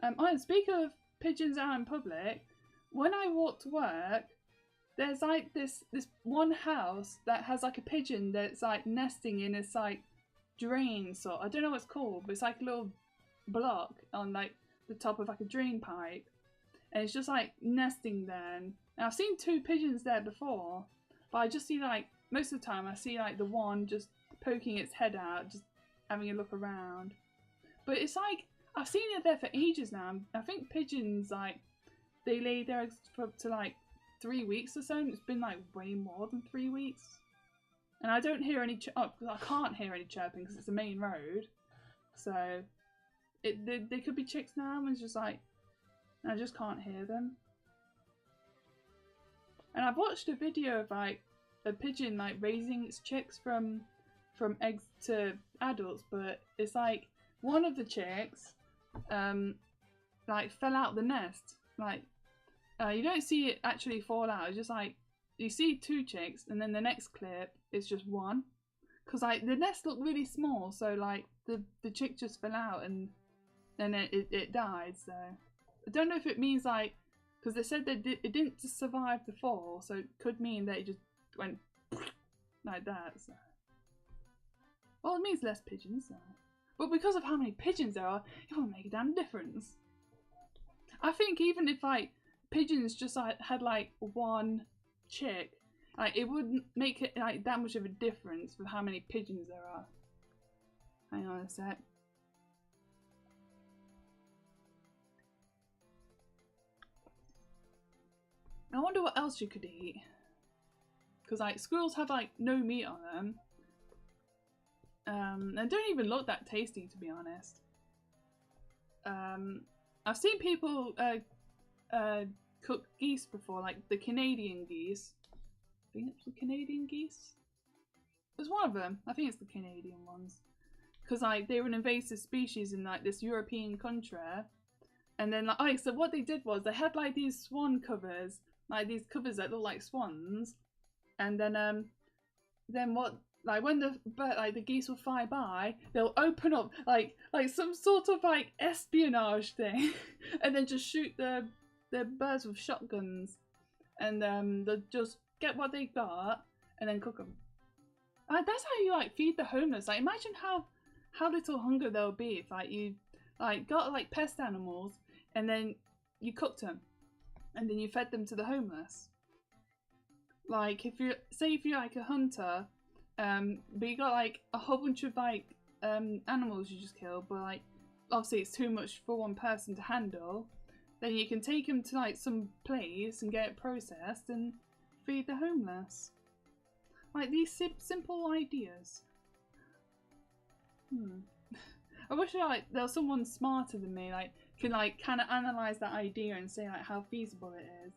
Oh, speaking of pigeons out in public, when I walk to work, there's like this one house that has like a pigeon that's like nesting in this like drain sort. I don't know what it's called, but it's like a little block on like the top of like a drain pipe, and it's just like nesting there. And I've seen 2 pigeons there before, but I just see like most of the time I see like the one just poking its head out, just having a look around. But it's like I've seen it there for ages now. I think pigeons like they lay their eggs for up to like 3 weeks or so, and it's been like way more than 3 weeks. And I don't hear any I can't hear any chirping because it's a main road. So they could be chicks now, and it's just like I just can't hear them. And I've watched a video of like a pigeon like raising its chicks from eggs to adults, but it's like one of the chicks like fell out the nest. Like you don't see it actually fall out, it's just like you see 2 chicks, and then the next clip is just one, because like the nest looked really small, so like the chick just fell out and then it died. So I don't know if it means like, because they said that it didn't just survive the fall, so it could mean that it just went like that. So well, it means less pigeons, so. But because of how many pigeons there are, it won't make a damn difference. I think even if like pigeons just like had like 1 chick, like it wouldn't make it like that much of a difference with how many pigeons there are. Hang on a sec. I wonder what else you could eat, because like squirrels have like no meat on them. They don't even look that tasty, to be honest. I've seen people cook geese before, like the Canadian geese. I think it's the Canadian geese. There's one of them. I think it's the Canadian ones, because like they were an invasive species in like this European country. And then like, oh, so what they did was they had like these swan covers, like these covers that look like swans, and then what? Like when the geese will fly by, they'll open up like some sort of like espionage thing, and then just shoot the birds with shotguns, and they'll just get what they got and then cook them. That's how you like feed the homeless. Like imagine how little hunger there'll be if like you like got like pest animals and then you cooked them, and then you fed them to the homeless. Like if you're like a hunter. But you got like a whole bunch of like animals you just killed, but like obviously it's too much for one person to handle. Then you can take them to like some place and get it processed and feed the homeless. Like these simple ideas. I wish like there was someone smarter than me, like can like kind of analyze that idea and say like how feasible it is.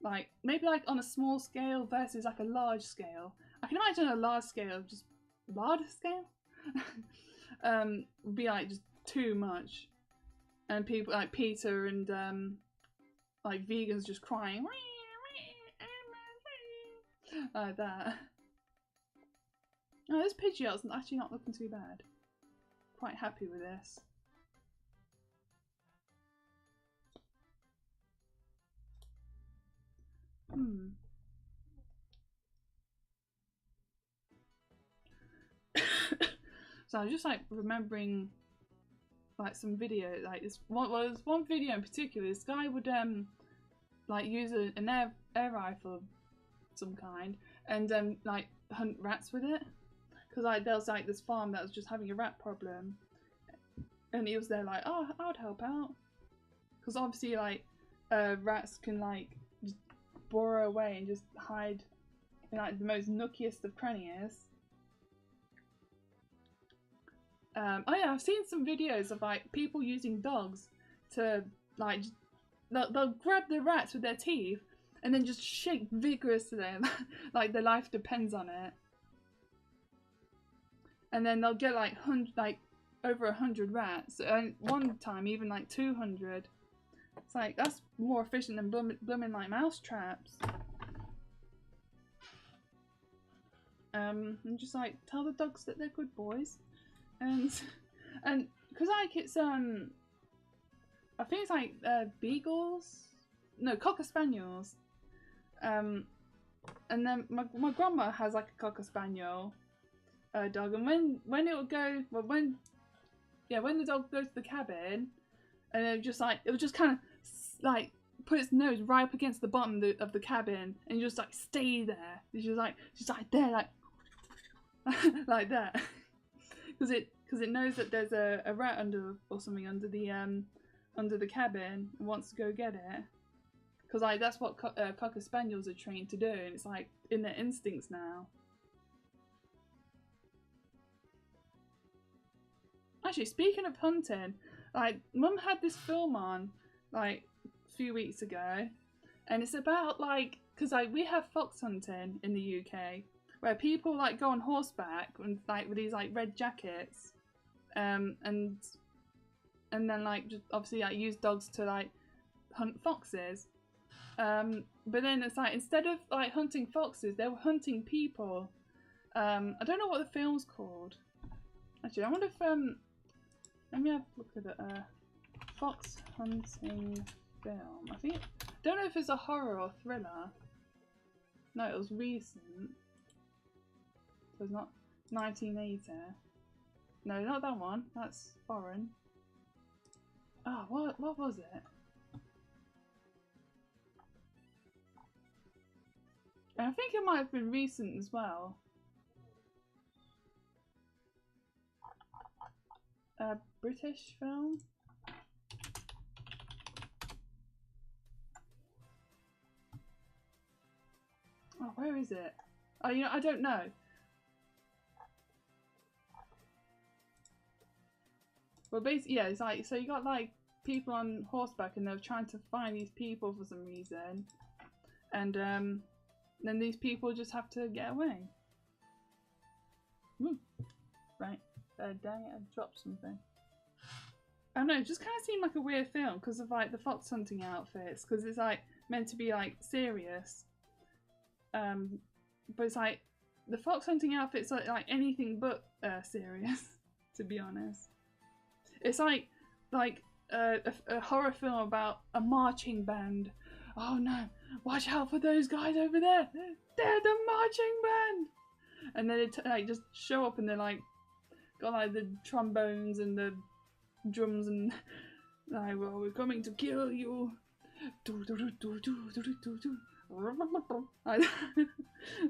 Like maybe like on a small scale versus like a large scale. I can imagine a large scale, just large scale, would be like just too much, and people like Peter and like vegans just crying like that. Oh, this Pidgeot's actually not looking too bad. Quite happy with this. So I was just like remembering like some video, like this one, well, there's one video in particular. This guy would like use an air rifle of some kind, and like hunt rats with it. Because like there was like this farm that was just having a rat problem, and he was there like, oh, I would help out. Because obviously like rats can like just burrow away and just hide in like the most nookiest of crannies. Oh yeah, I've seen some videos of like people using dogs to like they'll grab the rats with their teeth and then just shake vigorously like their life depends on it. And then they'll get like over 100 rats, and one time even like 200. It's like that's more efficient than blooming like mouse traps. And just like tell the dogs that they're good boys, and because like it's I think it's like beagles, no, cocker spaniels, and then my grandma has like a cocker spaniel dog, and when it would go, well, when the dog goes to the cabin, and it would just kind of like put its nose right up against the bottom of the cabin and just like stay there. It's just like there, like like that, because it knows that there's a rat under or something under the cabin and wants to go get it. Because like that's what cocker spaniels are trained to do, and it's like in their instincts now. Actually, speaking of hunting, like Mum had this film on like a few weeks ago, and it's about like, because like we have fox hunting in the UK, where people like go on horseback and like with these like red jackets, and then like just obviously like use dogs to like hunt foxes. But then it's like instead of like hunting foxes, they were hunting people. I don't know what the film's called. Actually, I wonder if let me have a look at it. Fox hunting film. Don't know if it's a horror or thriller. No, it was recent. So it's not 1980. No, not that one. That's foreign. Oh, what was it? And I think it might have been recent as well. A British film? Oh, where is it? Oh, you know, I don't know. Well, basically, yeah, it's like, so you got like people on horseback and they're trying to find these people for some reason. And then these people just have to get away. Right. Dang it, I dropped something. I don't know, it just kind of seemed like a weird film because of like the fox hunting outfits, because it's like meant to be like serious. But it's like the fox hunting outfits are like anything but serious, to be honest. It's like a horror film about a marching band. Oh no, watch out for those guys over there. They're the marching band. And then they like just show up and they're like got like the trombones and the drums and like, well, we're coming to kill you.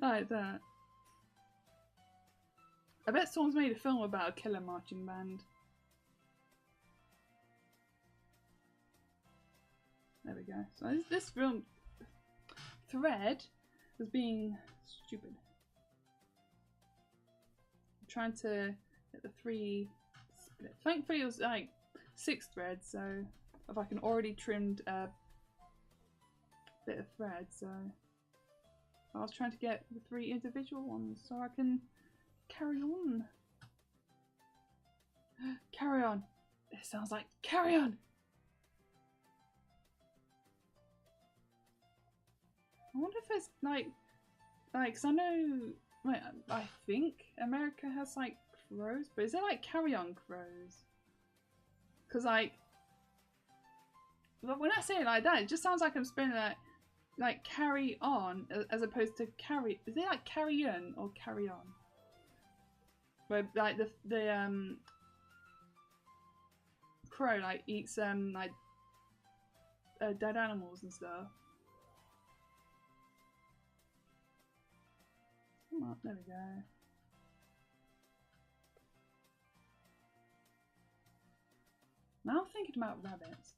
Like that. I bet someone's made a film about a killer marching band. There we go. So this film thread was being stupid. I'm trying to get the 3 split. Thankfully it was like 6 threads, so if I can already trimmed a bit of thread, so I was trying to get the 3 individual ones so I can carry on. Carry on. It sounds like carry on. I wonder if it's like, cause I know, wait, I think America has like crows, but is it like carry-on crows? Cause like, when I say it like that, it just sounds like I'm spelling like carry on as opposed to carry. Is it like carry on or carry on? Where like the crow like eats like dead animals and stuff. Come on, there we go. Now I'm thinking about rabbits.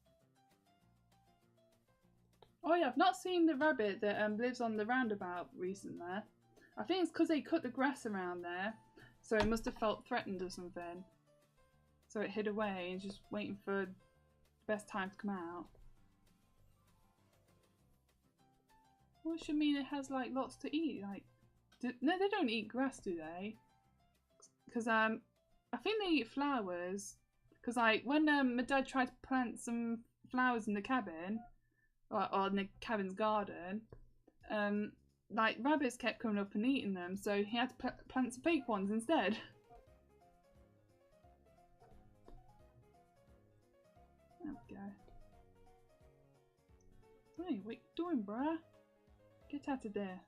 Oh yeah, I've not seen the rabbit that lives on the roundabout recently. I think it's because they cut the grass around there, so it must have felt threatened or something. So it hid away and just waiting for the best time to come out. Well, should mean it has like lots to eat. Like, no, they don't eat grass, do they? Because I think they eat flowers. Because like when my dad tried to plant some flowers in the cabin, or in the cabin's garden, like rabbits kept coming up and eating them, so he had to plant some fake ones instead. There we go. Hey, what you doing, bruh? Get out of there.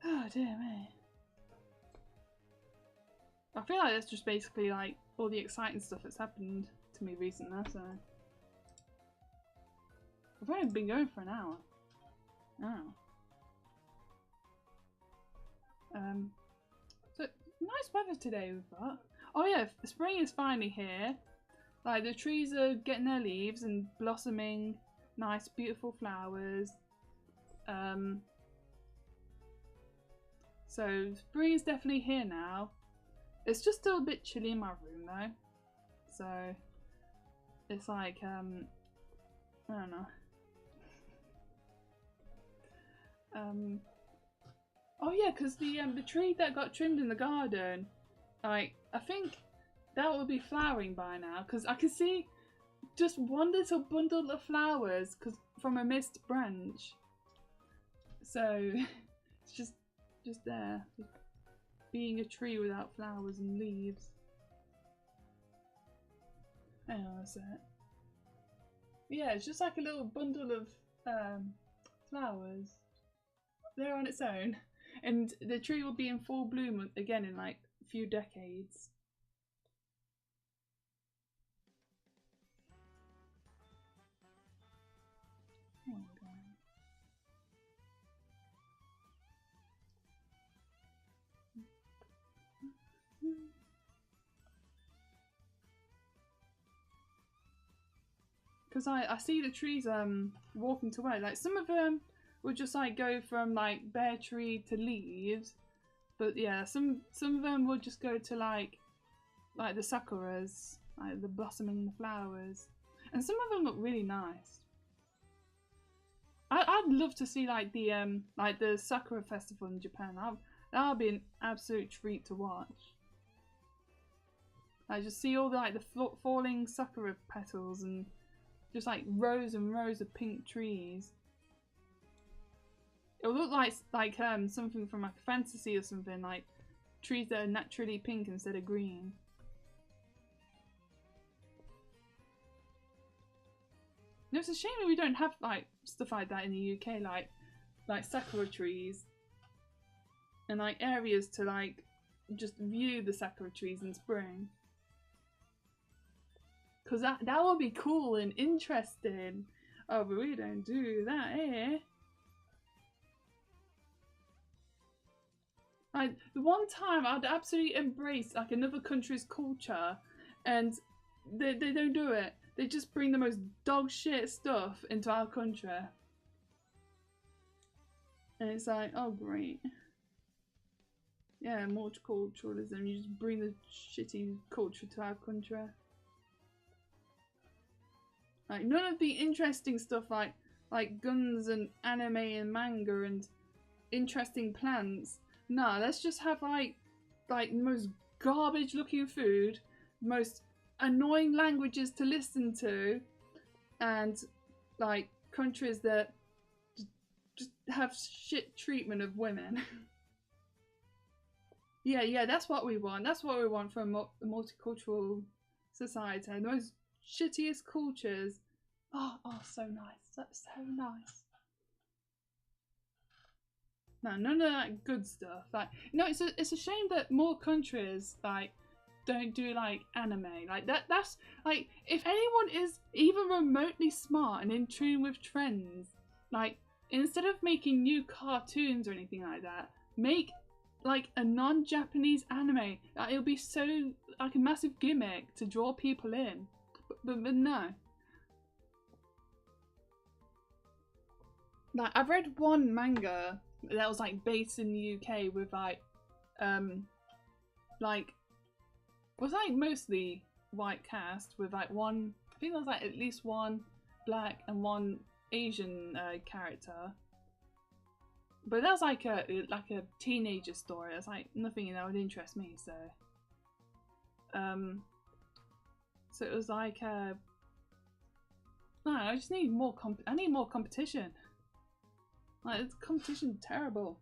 Oh dear me. I feel like that's just basically like all the exciting stuff that's happened to me recently, so I've only been going for an hour. Oh. So nice weather today we've got. Oh yeah, spring is finally here. Like the trees are getting their leaves and blossoming nice beautiful flowers. So spring is definitely here now. It's just still a bit chilly in my room though. So it's like I don't know. Oh yeah, because the tree that got trimmed in the garden, like I think that will be flowering by now, because I can see just one little bundle of flowers from a missed branch. So it's just there, just being a tree without flowers and leaves. Hang on a sec. Yeah, it's just like a little bundle of flowers. They're on its own, and the tree will be in full bloom again in like a few decades. Oh my god. Because I see the trees walking away. Like some of them would just like go from like bare tree to leaves, but yeah, some of them would just go to like the sakuras, like the blossoming flowers, and some of them look really nice. I'd love to see like the Sakura festival in Japan. That would be an absolute treat to watch. I just see all the falling Sakura petals and just like rows and rows of pink trees. It will look like something from like a fantasy or something, like trees that are naturally pink instead of green. No, it's a shame that we don't have like stuff like that in the UK, like sakura trees and like areas to like just view the sakura trees in spring. Cause that would be cool and interesting. Oh, but we don't do that here. Like the one time I'd absolutely embrace like another country's culture, and they don't do it. They just bring the most dog shit stuff into our country. And it's like, oh great. Yeah, multiculturalism, you just bring the shitty culture to our country. Like none of the interesting stuff like guns and anime and manga and interesting plants. No, let's just have like the most garbage looking food, most annoying languages to listen to, and like countries that just have shit treatment of women. yeah, that's what we want. That's what we want from a multicultural society. The most shittiest cultures. Oh, so nice. That's so nice. No, none of that good stuff. Like, no, it's a shame that more countries like don't do like anime. Like that's like, if anyone is even remotely smart and in tune with trends, like instead of making new cartoons or anything like that, make like a non-Japanese anime. Like, it'll be so like a massive gimmick to draw people in. But no. Like, I've read one manga that was like based in the UK with like was like mostly white cast with like one, I think there was like at least one black and one Asian character. But that was like a teenager story. It's like nothing that would interest me, so so it was like no, I just need more I need more competition. Like, this competition's terrible.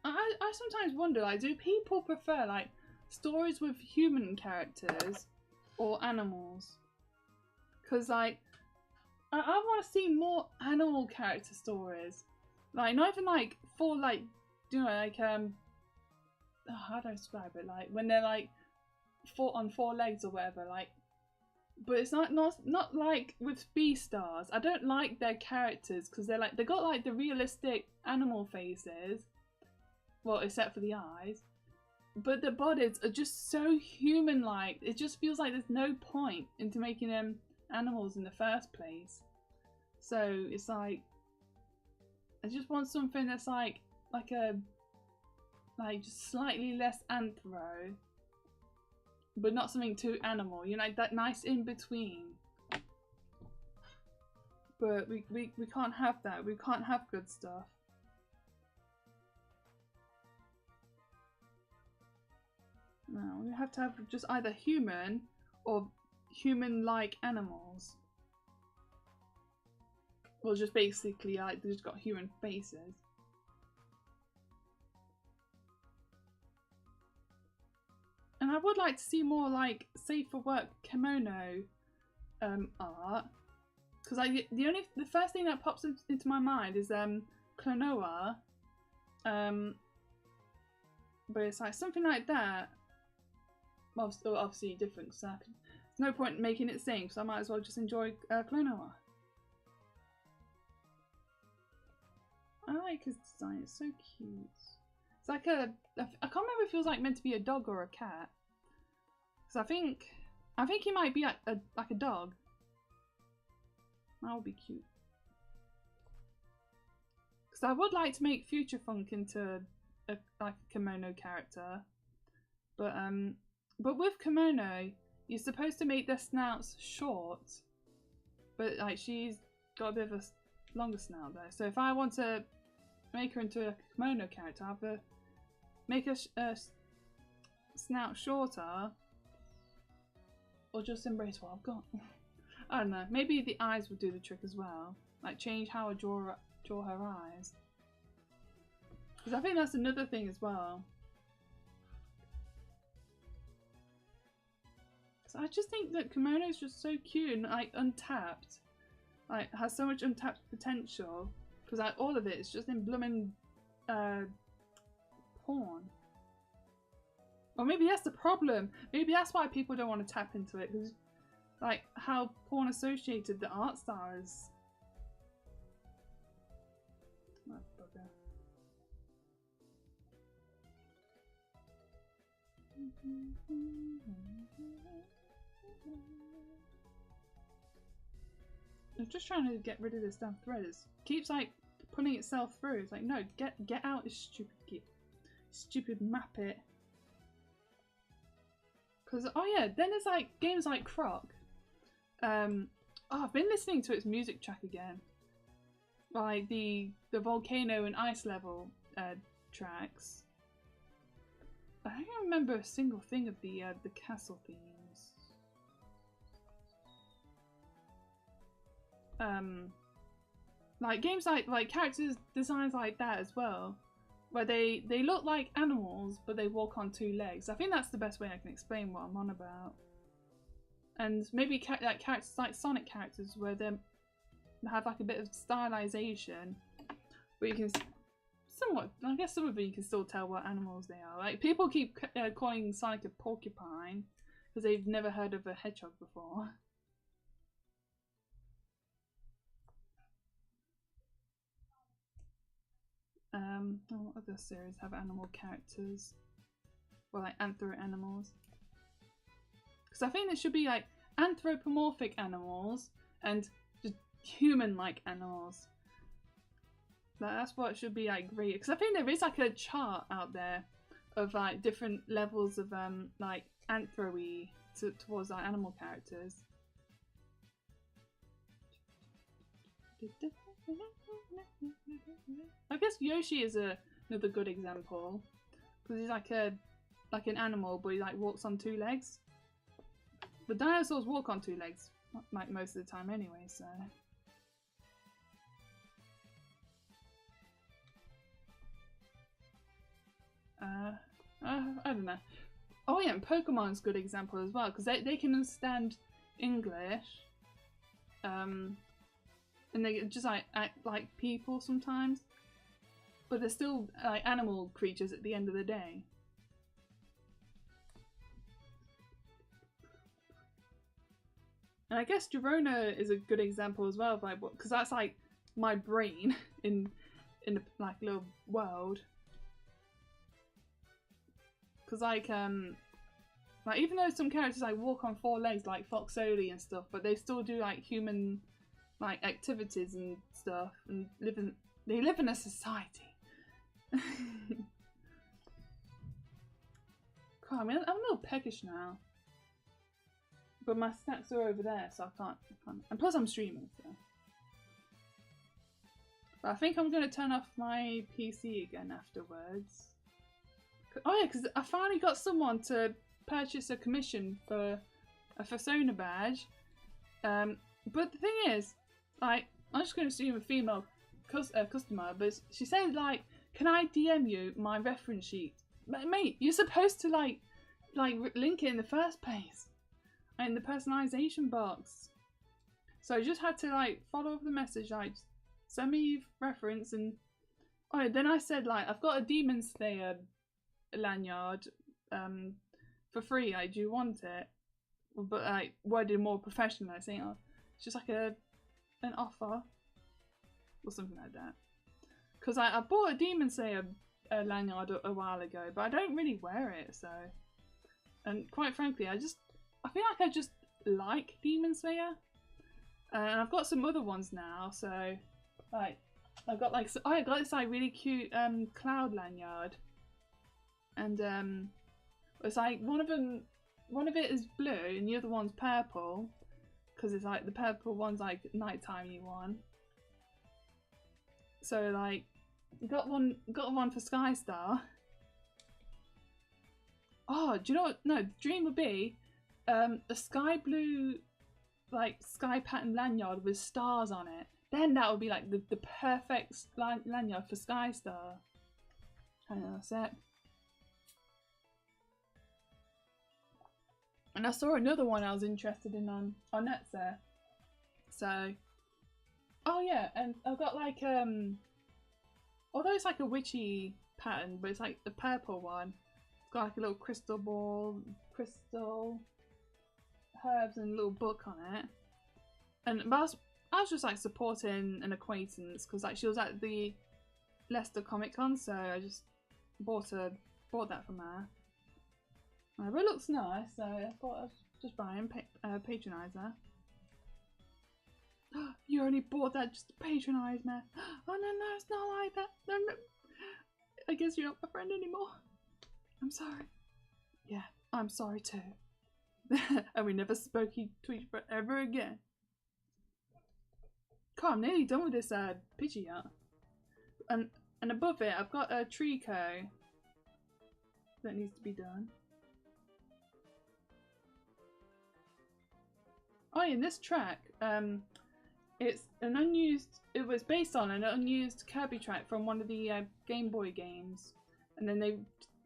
I sometimes wonder, like, do people prefer like stories with human characters or animals? Because like I want to see more animal character stories. Like, not even like for like, you know, like how do I describe it? Like when they're like on four legs or whatever, like. But it's not like with Beastars. I don't like their characters because they're like, they got like the realistic animal faces, well, except for the eyes, but the bodies are just so human-like. It just feels like there's no point into making them animals in the first place. So it's like, I just want something that's like just slightly less anthro, but not something too animal, you know, like that nice in between. But we can't have that. We can't have good stuff. No, we have to have just either human or human-like animals. Well, just basically like they just got human faces. And I would like to see more like safe for work kimono art, because the first thing that pops into my mind is Klonoa, but it's like something like that. Well, still obviously different, so there's no point in making it the same, so I might as well just enjoy Klonoa. I like his design, it's so cute. It's like I can't remember if it was like meant to be a dog or a cat. So I think he might be like a dog. That would be cute. Because I would like to make Future Funk into like a kimono character, but with kimono you're supposed to make their snouts short, but like she's got a bit of a longer snout though. So if I want to make her into a kimono character, I have to make her snout shorter, or just embrace what I've got. I don't know. Maybe the eyes would do the trick as well. Like change how I draw her eyes. Because I think that's another thing as well. So I just think that kimono is just so cute and like untapped. Like has so much untapped potential. Because like all of it is just in blooming porn. Or maybe that's the problem. Maybe that's why people don't want to tap into it, because like how porn associated the art style is. Oh, bugger. I'm just trying to get rid of this damn thread. It keeps like pulling itself through. It's like, no, get out, this stupid map it. Because oh yeah, then there's like games like Croc. Oh, I've been listening to its music track again, like the volcano and ice level tracks. I don't even remember a single thing of the castle themes. Like games like characters designs like that as well, where they look like animals but they walk on two legs. I think that's the best way I can explain what I'm on about. And maybe like characters like Sonic characters where they have like a bit of stylization, but you can somewhat. I guess some of you can still tell what animals they are. Like people keep calling Sonic a porcupine because they've never heard of a hedgehog before. What other series have animal characters? Well, like anthro animals. Because I think there should be like anthropomorphic animals and just human-like animals. That's what it should be like. Great, because I think there is like a chart out there of like different levels of like anthro-y towards like animal characters. I guess Yoshi is another good example because he's like an animal, but he like walks on two legs. The dinosaurs walk on two legs, like most of the time anyway. So. I don't know. Oh yeah, and Pokemon's a good example as well because they can understand English, and they just like act like people sometimes, but they're still like animal creatures at the end of the day. And I guess Girona is a good example as well of like what, because that's like my brain in a like little world. Because like even though some characters like walk on four legs like Foxoli and stuff, but they still do like human like activities and stuff and they live in a society. God, I mean, I'm a little peckish now. But my snacks are over there, so I can't. And plus I'm streaming, so. But I think I'm going to turn off my PC again afterwards. Oh yeah, because I finally got someone to purchase a commission for a Persona badge. But the thing is, like, I'm just going to assume a female customer, but she said, like, can I DM you my reference sheet? But mate, you're supposed to, like link it in the first place. In the personalization box. So I just had to, like, follow up the message, like, send me your reference, and... Oh, then I said, like, I've got a Demon Slayer lanyard for free, like, do you want it? But like worded more professional, I think it's just like an offer or something like that. Because I bought a Demon Slayer lanyard a while ago, but I don't really wear it, so. And quite frankly, I feel like I just like Demon Slayer, and I've got some other ones now, so like I've got like I got this like really cute cloud lanyard. And it's like one of it is blue and the other one's purple, because it's like the purple one's like nighttime-y one. So like got one for Skystar. Oh, do you know what? No, dream would be a sky blue like sky pattern lanyard with stars on it. Then that would be like the perfect lanyard for Skystar. Hang on a sec. And I saw another one I was interested in on Etsy. So, oh yeah, and I've got like although it's like a witchy pattern, but it's like the purple one. It's got like a little crystal ball, crystal herbs, and a little book on it. And but I was just like supporting an acquaintance because like she was at the Leicester Comic Con, so I just bought that from her. But it looks nice, so I thought I'd just buy and patronise her. You only bought that just to patronise me. Oh no, it's not like that. No. I guess you're not my friend anymore. I'm sorry. Yeah, I'm sorry too. And we never spoke to each other ever again. God, I'm nearly done with this picture yet. And above it, I've got a Trico that needs to be done. Oh, in this track, it's an unused. It was based on an unused Kirby track from one of the Game Boy games, and then they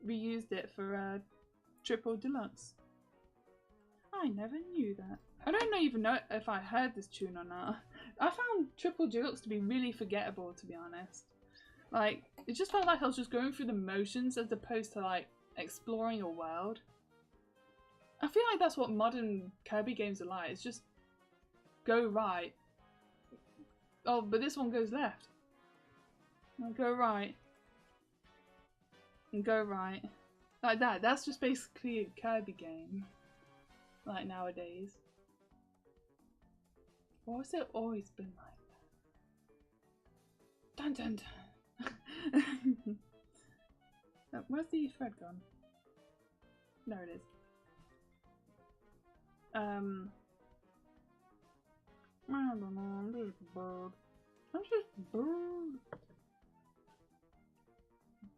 reused it for Triple Deluxe. I never knew that. I don't even know if I heard this tune or not. I found Triple Deluxe to be really forgettable, to be honest. Like, it just felt like I was just going through the motions as opposed to like exploring a world. I feel like that's what modern Kirby games are like. It's just go right. Oh, but this one goes left. I'll go right. And go right. Like that. That's just basically a Kirby game. Like nowadays. Or has it always been like that? Dun dun dun. Where's the thread gone? There it is. I don't know, I'm just a bird. I'm just a bird.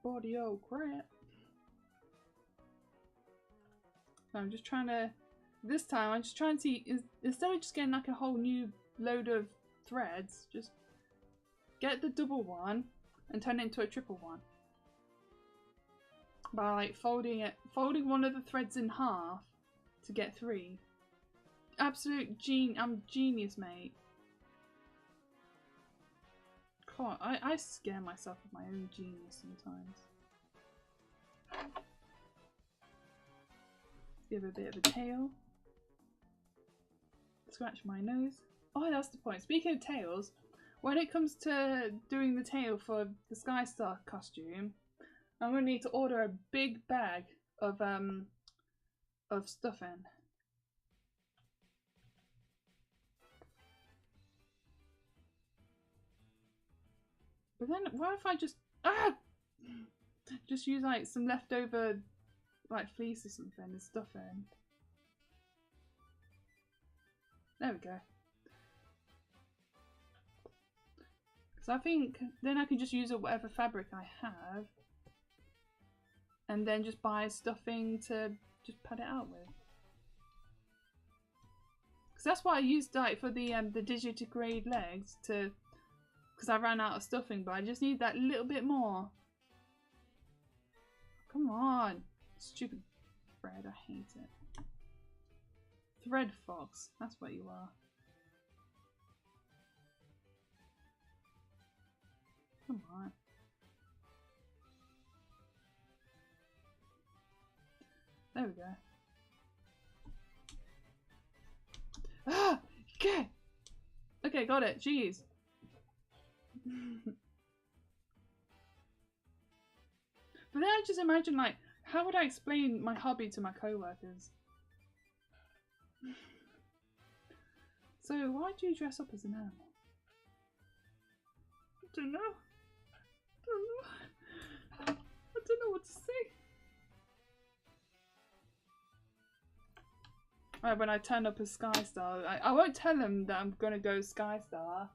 Body old crap. I'm just trying to, this time I'm just trying to see, instead of just getting like a whole new load of threads, just get the double one and turn it into a triple one. By like folding one of the threads in half to get 3. Absolute I'm genius, mate. God, I scare myself with my own genius sometimes. Give a bit of a tail. Scratch my nose. Oh, that's the point. Speaking of tails, when it comes to doing the tail for the Sky Star costume, I'm gonna need to order a big bag of stuffing. But then, what if I just use like some leftover like fleece or something and stuff in? There we go. Because I think then I can just use whatever fabric I have, and then just buy stuffing to just pad it out with. Because that's what I used like for the digitigrade legs to. Because I ran out of stuffing, but I just need that little bit more. Come on. Stupid thread, I hate it. Thread fox, that's what you are. Come on. There we go. Ah! Okay! Okay, got it. Jeez. But then I just imagine, like, how would I explain my hobby to my co-workers? So, why do you dress up as an animal? I don't know. I don't know what to say. Right, when I turn up as Sky Star, I won't tell them that I'm gonna go Sky Star.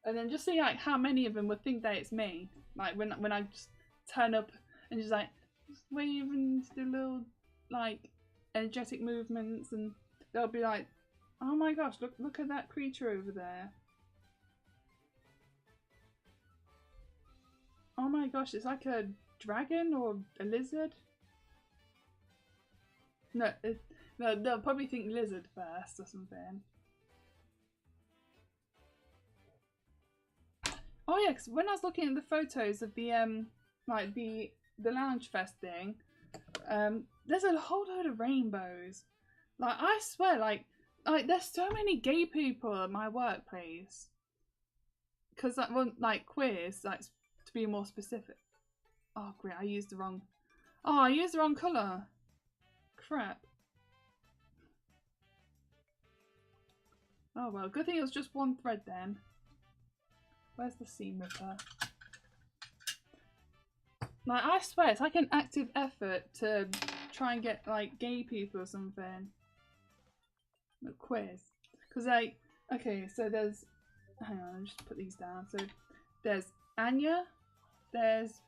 And then just see like how many of them would think that it's me. Like when I just turn up and just like just wave and do little like energetic movements, and they'll be like, "Oh my gosh, look at that creature over there. Oh my gosh, it's like a dragon or a lizard." No, they'll probably think lizard first or something. Oh yeah, because when I was looking at the photos of the like the lounge fest thing, there's a whole load of rainbows. Like I swear, like there's so many gay people at my workplace. Because like queers, like to be more specific. Oh great, I used the wrong. Oh, I used the wrong colour. Crap. Oh well, good thing it was just one thread then. Where's the seam ripper? Like, I swear, it's like an active effort to try and get, like, gay people or something. A quiz. Because, like, okay, so there's... Hang on, I'll just put these down. So, there's Anya. There's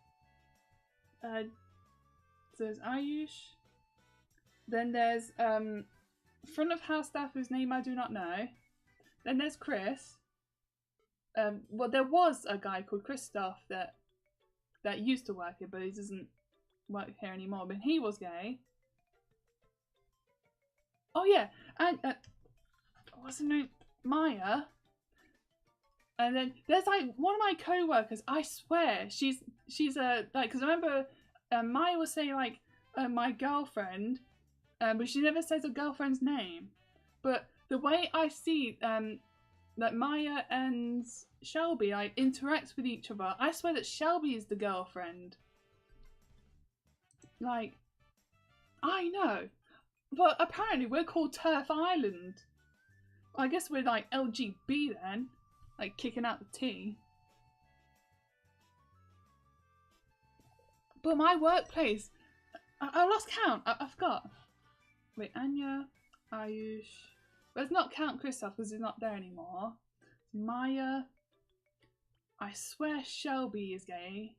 Ayush. Then there's, front of house staff whose name I do not know. Then there's Chris. Well, there was a guy called Christoph that used to work here, but he doesn't work here anymore. But he was gay. Oh yeah, and what's her name? Maya. And then there's like one of my co-workers, I swear, she's a like, because I remember Maya was saying like my girlfriend, but she never says her girlfriend's name. But the way I see that Maya and Shelby like interact with each other, I swear that Shelby is the girlfriend. Like, I know, but apparently we're called Turf Island. I guess we're like LGB then, like kicking out the T. But my workplace, I lost count. I forgot. Wait, Anya, Ayush. Let's not count Christoph because he's not there anymore. Maya. I swear Shelby is gay.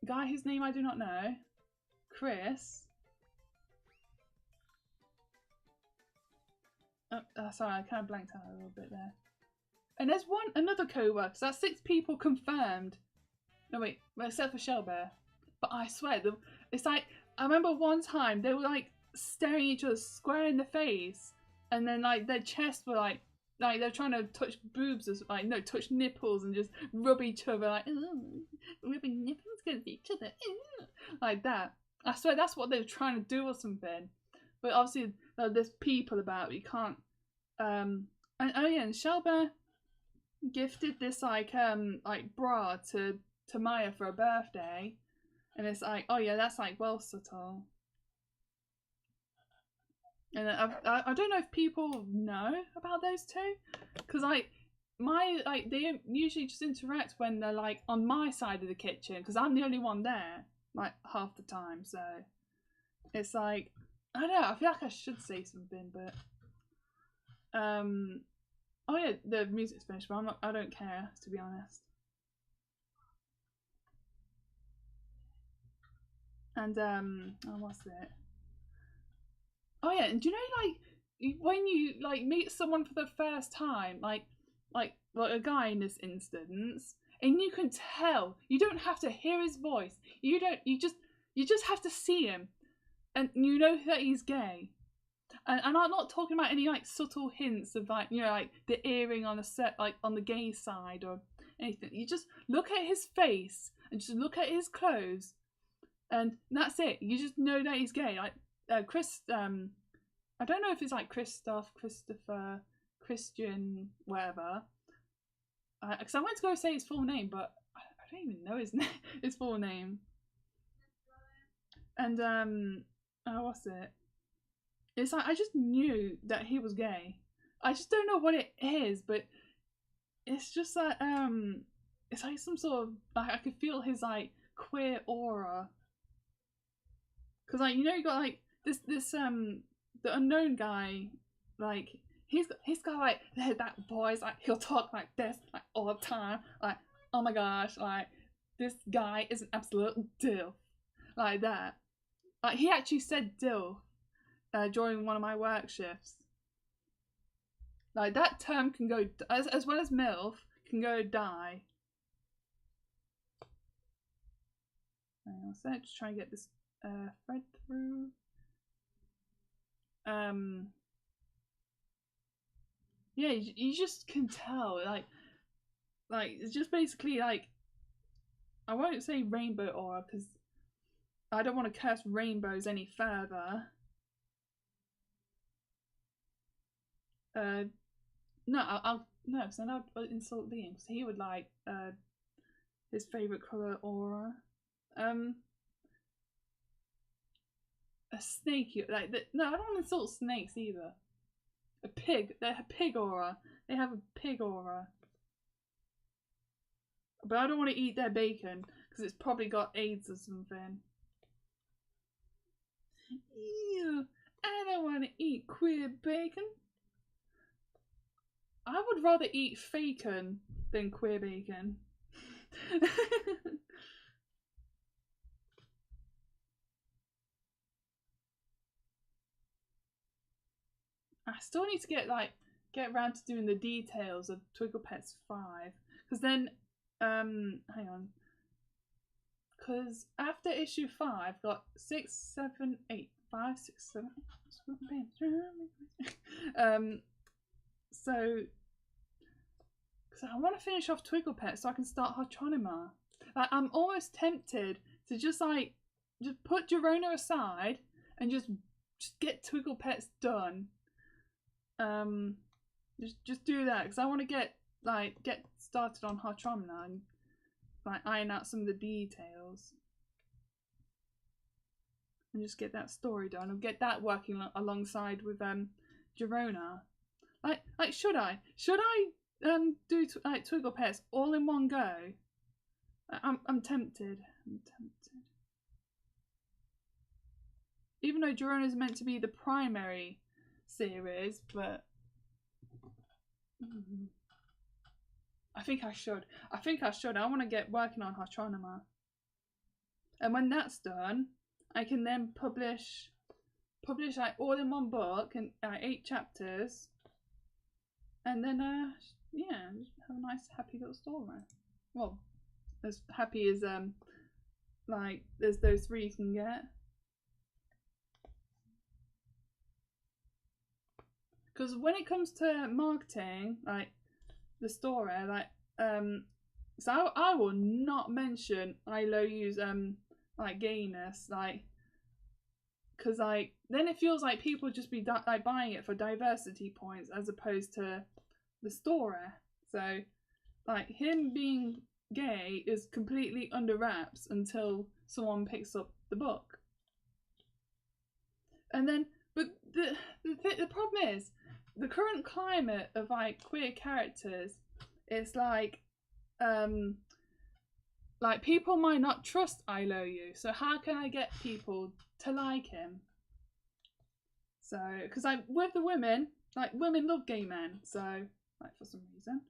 Guy whose name I do not know. Chris. Oh, sorry, I kind of blanked out a little bit there. And there's another co-worker, so that's 6 people confirmed. No wait, well, except for Shelbear. But I swear, it's like, I remember one time they were like staring each other square in the face, and then like their chests were like they're trying to touch boobs or like no, touch nipples and just rub each other like rubbing nipples against each other like that. I swear that's what they were trying to do or something. But obviously there's people about, you can't. And oh yeah, and Shelbear gifted this like bra to Maya for her birthday, and it's like, oh yeah, that's like well subtle. And I don't know if people know about those two, because like they usually just interact when they're like on my side of the kitchen, because I'm the only one there like half the time. So it's like, I don't know, I feel like I should say something, but oh yeah, the music's finished, but I don't care, to be honest. And oh, what's it? Oh yeah, and do you know like when you like meet someone for the first time, like a guy in this instance, and you can tell, you don't have to hear his voice. You just have to see him, and you know that he's gay. And I'm not talking about any like subtle hints of like, you know, like the earring on a set, like on the gay side or anything. You just look at his face and just look at his clothes, and that's it. You just know that he's gay. Like Chris, I don't know if it's like Christoph, Christopher, Christian, whatever. Because I went to go say his full name, but I don't even know his full name. And what's it? It's like I just knew that he was gay. I just don't know what it is, but it's just that it's like some sort of like I could feel his like queer aura. Cause like, you know, you got like this the unknown guy, like he's got like that voice, like he'll talk like this like all the time, like oh my gosh, like this guy is an absolute dilf, like that. Like he actually said dilf during one of my work shifts. Like that term can go as well as MILF can go die. So just try and get this thread through. Yeah, you just can tell, like it's just basically like, I won't say rainbow aura because I don't want to curse rainbows any further. No, I'll no, so then I'll insult Liam because he would like his favorite color aura. A snake, like no, I don't want to insult snakes either. A pig, they have pig aura. They have a pig aura. But I don't want to eat their bacon because it's probably got AIDS or something. Ew, I don't want to eat queer bacon. I would rather eat facon than queer bacon. I still need to get around to doing the details of Twinkle Pets 5, because then hang on, because after issue 5 got 6, 7, 8, 5, 6, 7, 8, so because I want to finish off Twiggle Pet so I can start Hotronima. Like, I'm almost tempted to just put Girona aside and just get Twiggle Pets done. Just do that because I want to get started on Hotronima and like iron out some of the details and just get that story done and get that working alongside with Girona. Like should I do Twiggle Pets all in one go? I'm tempted. Even though Girona is meant to be the primary series, but I think I should. I want to get working on Hotronima. And when that's done, I can then publish like all in one book and 8 chapters. And then yeah, just have a nice happy little story. Well, as happy as like there's those 3 you can get. Because when it comes to marketing, like the story, like so I will not mention I Lo You's like gayness, like, because like then it feels like people just be like buying it for diversity points as opposed to the story. So like him being gay is completely under wraps until someone picks up the book. And then, but the problem is the current climate of like queer characters. It's like people might not trust I Lo You, so how can I get people to like him? So, because like with the women, like women love gay men, so like for some reason.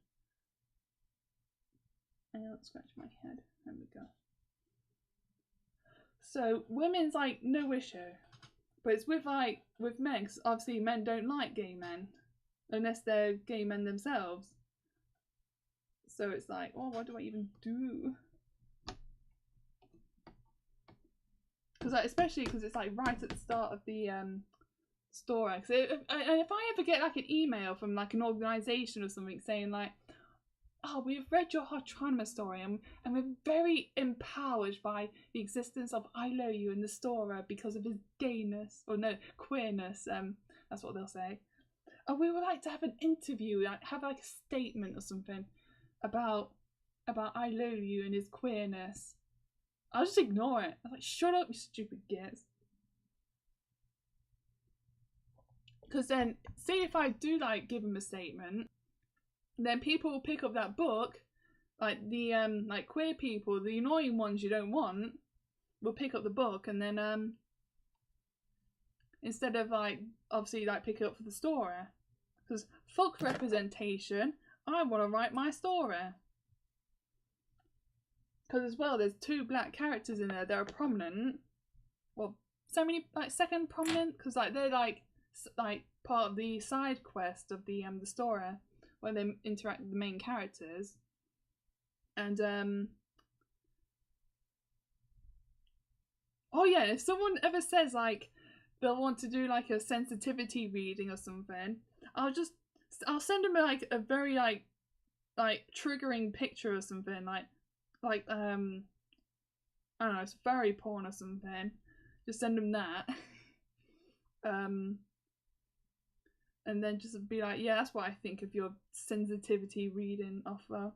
And let's scratch my head. There we go. So women's like no issue, but it's with men, because obviously men don't like gay men unless they're gay men themselves. So it's like, oh, what do I even do? Because like, especially because it's like right at the start of the story. Because if I ever get like an email from like an organisation or something saying like, oh, we've read your Hotronima story and we're very empowered by the existence of I Lo You in the story because of his gayness, or no, queerness, that's what they'll say. Oh, we would like to have an interview, like have like a statement or something about I Lo You and his queerness. I'll just ignore it. I'm like, shut up, you stupid gits. Because then, see if I do like give him a statement, then people will pick up that book, like the like queer people, the annoying ones you don't want, will pick up the book and then instead of like obviously like pick it up for the story. Because fuck representation, I want to write my story. Because as well, there's 2 black characters in there that are prominent. Well, so many like second prominent, because like they're like part of the side quest of the story where they interact with the main characters. And oh yeah, if someone ever says like they'll want to do like a sensitivity reading or something, I'll send them like a very like triggering picture or something, like I don't know, it's very porn or something. Just send them that. And then just be like, yeah, that's what I think of your sensitivity reading offer.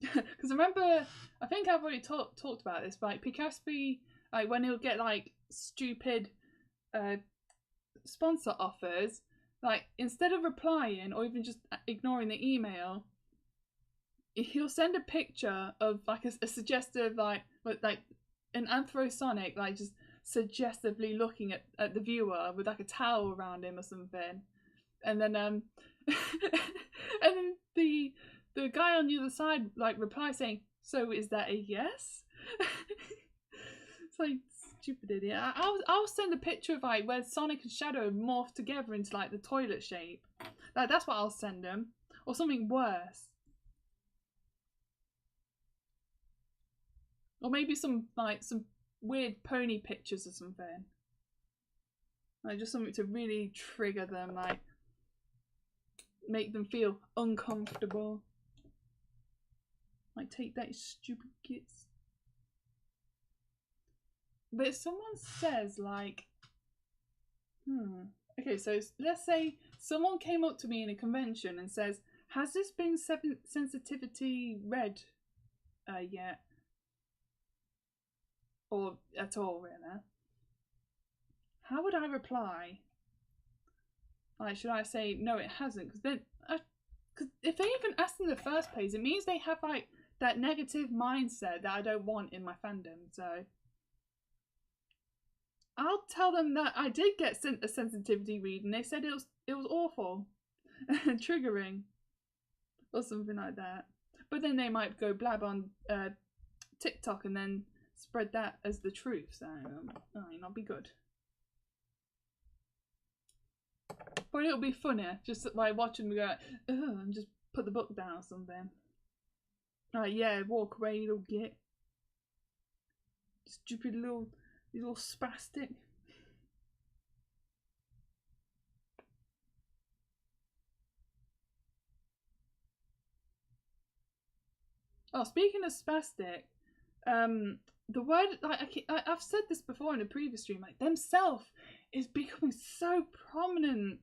Because remember, I think I've already talked about this, but like Picaspi, like when he'll get like stupid sponsor offers, like instead of replying or even just ignoring the email, he'll send a picture of like a suggestive like an anthrosonic, like just suggestively looking at the viewer with like a towel around him or something, and then and then the guy on the other side like replies saying, so is that a yes? It's like, stupid idiot. I'll send a picture of like where Sonic and Shadow morph together into like the toilet shape. Like that's what I'll send him, or something worse. Or maybe some weird pony pictures or something. Like just something to really trigger them, like make them feel uncomfortable. Like, take that, stupid kids. But if someone says, like, okay, so let's say someone came up to me in a convention and says, has this been sensitivity read yet? Or at all, really? How would I reply? Like, should I say, no, it hasn't? Because then, cause if they even asked in the first place, it means they have, like, that negative mindset that I don't want in my fandom, so I'll tell them that I did get a sensitivity read and they said it was awful. Triggering. Or something like that. But then they might go blab on TikTok and then spread that as the truth, so that might not be good. But it'll be funnier, just like watching me go, ugh, and just put the book down or something. Like, yeah, walk away, you little git. Stupid little spastic. Oh, speaking of spastic, the word, like, I've said this before in a previous stream, like, themself is becoming so prominent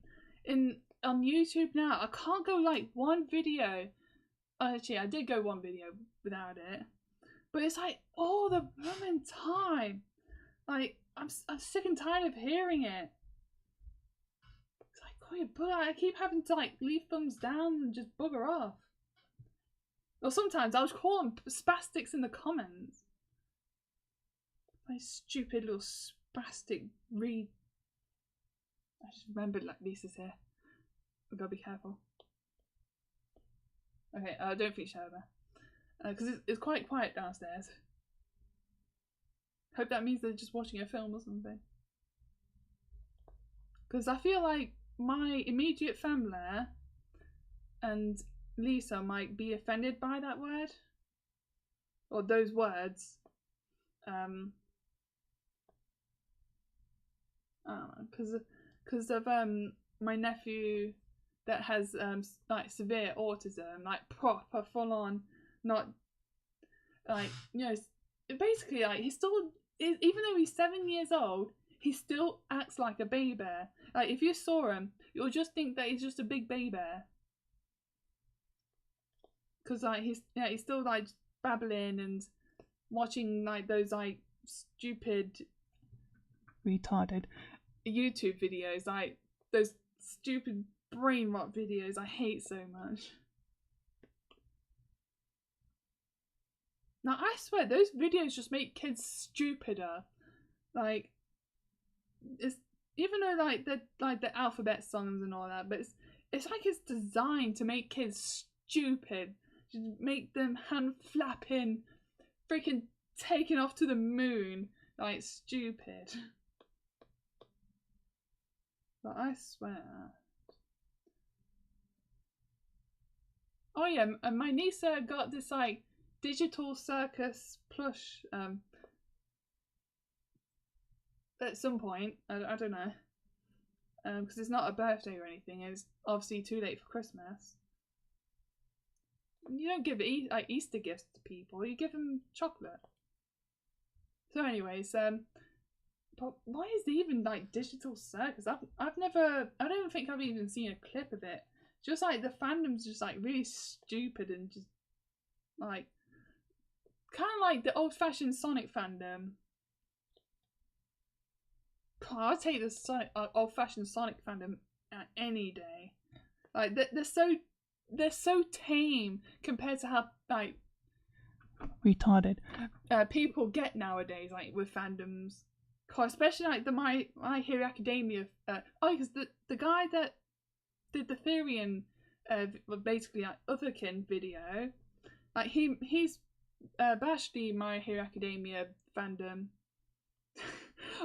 on YouTube now. I can't go like one video. Actually, I did go one video without it, but it's like all the blooming time. Like, I'm sick and tired of hearing it. It's like, oh, you bugger. I keep having to like leave thumbs down and just bugger off. Or sometimes I'll just call them spastics in the comments. My stupid little spastic read. I just remembered like Lisa's here. I've got to be careful. Okay, don't think she's over. Because it's quite quiet downstairs. Hope that means they're just watching a film or something. Because I feel like my immediate family and Lisa might be offended by that word. Or those words. I don't know, because of my nephew that has like severe autism, like proper full on, not like, you know, basically like he's still, even though he's 7 years old, he still acts like a baby. Like if you saw him, you'll just think that he's just a big baby. Because like he's still like babbling and watching like those like stupid retarded YouTube videos, like those stupid brain rot videos I hate so much. Now I swear those videos just make kids stupider. Like, it's, even though like the alphabet songs and all that, but it's like it's designed to make kids stupid. Just make them hand flapping, freaking taking off to the moon, like stupid. But I swear. Oh yeah, and my niece got this like digital circus plush at some point. I don't know, because it's not a birthday or anything. It's obviously too late for Christmas. You don't give like Easter gifts to people. You give them chocolate. So, anyways, but why is there even like digital circus? I've never. I don't think I've even seen a clip of it. Just like the fandom's just like really stupid and just like kind of like the old-fashioned Sonic fandom. I'll take the old-fashioned Sonic fandom any day. Like they're so tame compared to how like retarded people get nowadays, like with fandoms. Especially like the My Hero Academia. Because the guy that did the Therian basically like Otherkin video, like he's bashed the My Hero Academia fandom.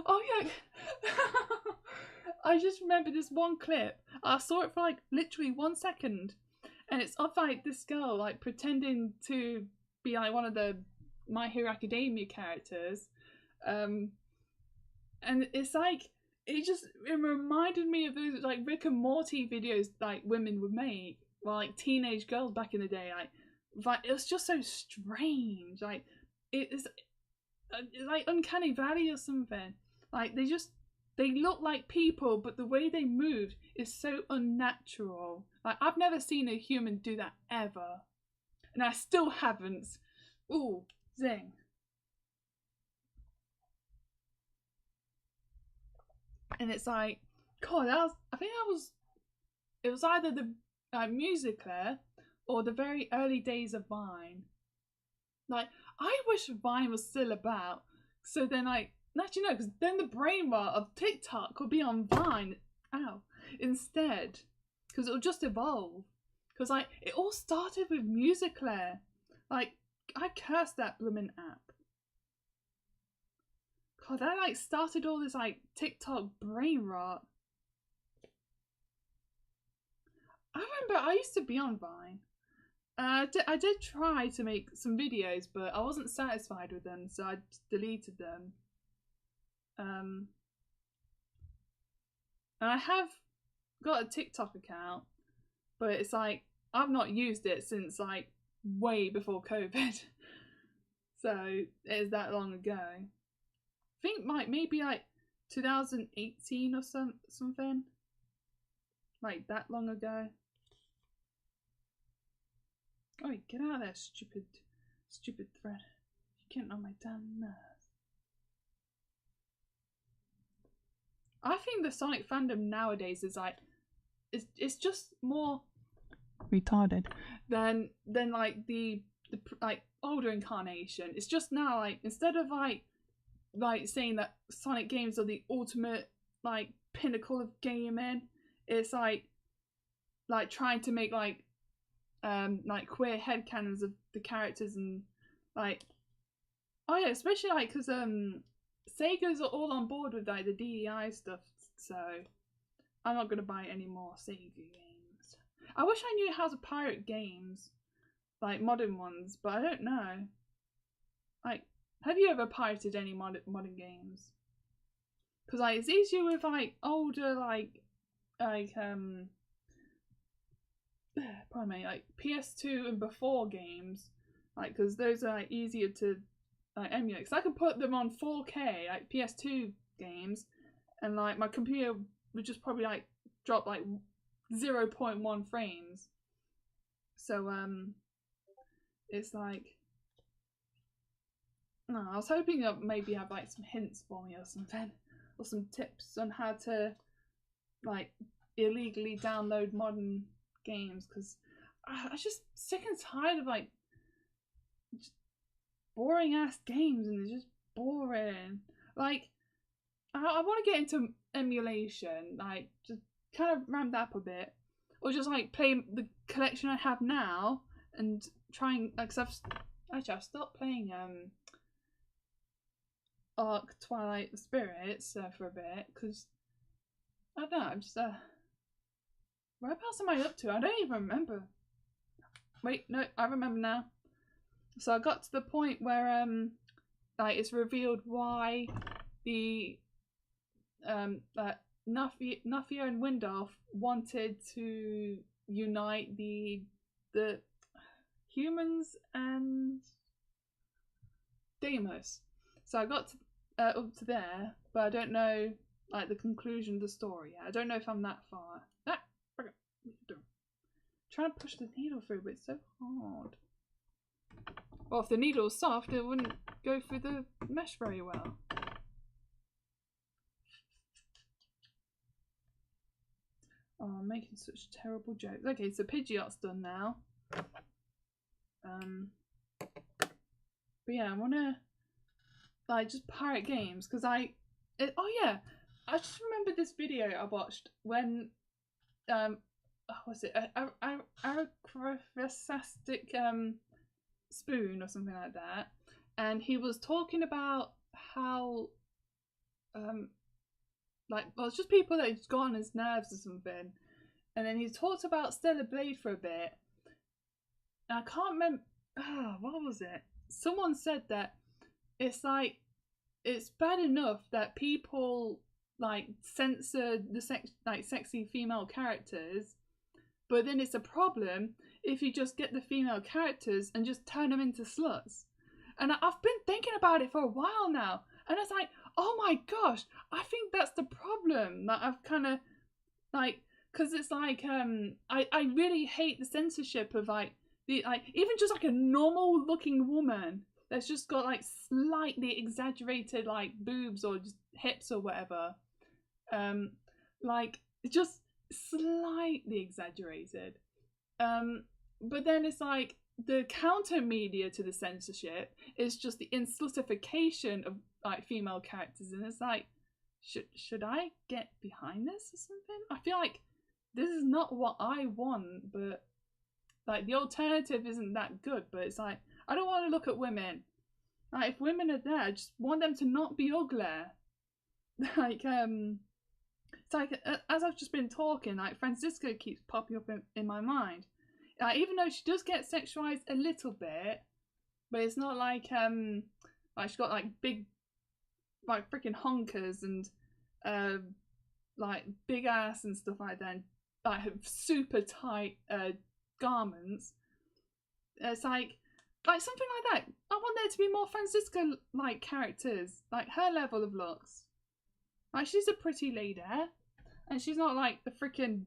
Oh yeah. I just remember this one clip. I saw it for like literally 1 second, and it's of like this girl like pretending to be like one of the My Hero Academia characters, and it's like it reminded me of those like Rick and Morty videos like women would make, well, like teenage girls back in the day. Like it was just so strange. Like it's like Uncanny Valley or something. Like they look like people, but the way they moved is so unnatural. Like I've never seen a human do that ever, and I still haven't. Ooh, zing. And it's like, God, I think it was either the Musical.ly or the very early days of Vine. Like, I wish Vine was still about, so then actually no, because then the brain rot of TikTok could be on Vine, instead, because it'll just evolve. Because like, it all started with Musical.ly. Like, I cursed that blooming app. God, that like started all this like TikTok brain rot. I remember I used to be on Vine. I did try to make some videos, but I wasn't satisfied with them, so I deleted them. And I have got a TikTok account, but it's like I've not used it since like way before COVID. So it is that long ago. I think maybe like 2018 or something. Like that long ago. Oh, get out of there, stupid thread. You're getting on my damn nerves. I think the Sonic fandom nowadays is like, it's just more retarded than like the like older incarnation. It's just now like, instead of like saying that Sonic games are the ultimate like pinnacle of gaming, it's like trying to make like queer headcanons of the characters, and like, oh yeah, especially like because Sega's are all on board with like the DEI stuff, so I'm not gonna buy any more Sega games. I wish I knew how to pirate games, like modern ones, but I don't know. Like, have you ever pirated any modern games? Because like it's easier with like older pardon me, like PS2 and before games, like because those are like easier to like emulate. Because I could put them on 4K like PS2 games, and like my computer would just probably like drop like 0.1 frames. So it's like, no, I was hoping that maybe have like some hints for me or something, or some tips on how to like illegally download modern games, because I'm just sick and tired of like boring ass games, and it's just boring. Like, I want to get into emulation, like just kind of ramp that up a bit, or just like play the collection I have now and trying like, cause I've stopped playing Ark Twilight Spirits for a bit, because I don't know, I'm just whereabouts am I up to? I don't even remember. Wait, no, I remember now. So I got to the point where like it's revealed why the Nufia and Windolf wanted to unite the humans and Deimos. So I got to, up to there, but I don't know like the conclusion of the story yet. I don't know if I'm that far. Trying to push the needle through, but it's so hard. Well, if the needle was soft, it wouldn't go through the mesh very well. Oh, I'm making such terrible jokes. Okay, so Pidgeot's done now. But yeah, I wanna like just pirate games, because oh yeah, I just remember this video I watched when what's it, Arachrasastic Spoon or something like that, and he was talking about how like, well, it's just people that just got on his nerves or something, and then he talked about Stellar Blade for a bit. And I can't remember, what was it? Someone said that it's like, it's bad enough that people like censor the sexy female characters, but then it's a problem if you just get the female characters and just turn them into sluts. And I've been thinking about it for a while now, and it's like, oh my gosh, I think that's the problem that I've kind of like, because it's like I really hate the censorship of like the like even just like a normal looking woman that's just got like slightly exaggerated like boobs or just hips or whatever, like just slightly exaggerated, but then it's like the counter media to the censorship is just the inslutification of like female characters, and it's like, should I get behind this or something? I feel like this is not what I want, but like the alternative isn't that good. But it's like, I don't want to look at women. Like if women are there, I just want them to not be ugly. Like it's like as I've just been talking, like Francisca keeps popping up in my mind. Like even though she does get sexualized a little bit, but it's not like she's got like big like freaking honkers and like big ass and stuff like that, and like super tight garments. It's like something like that. I want there to be more Francisca like characters, like her level of looks. Like she's a pretty lady, and she's not like a freaking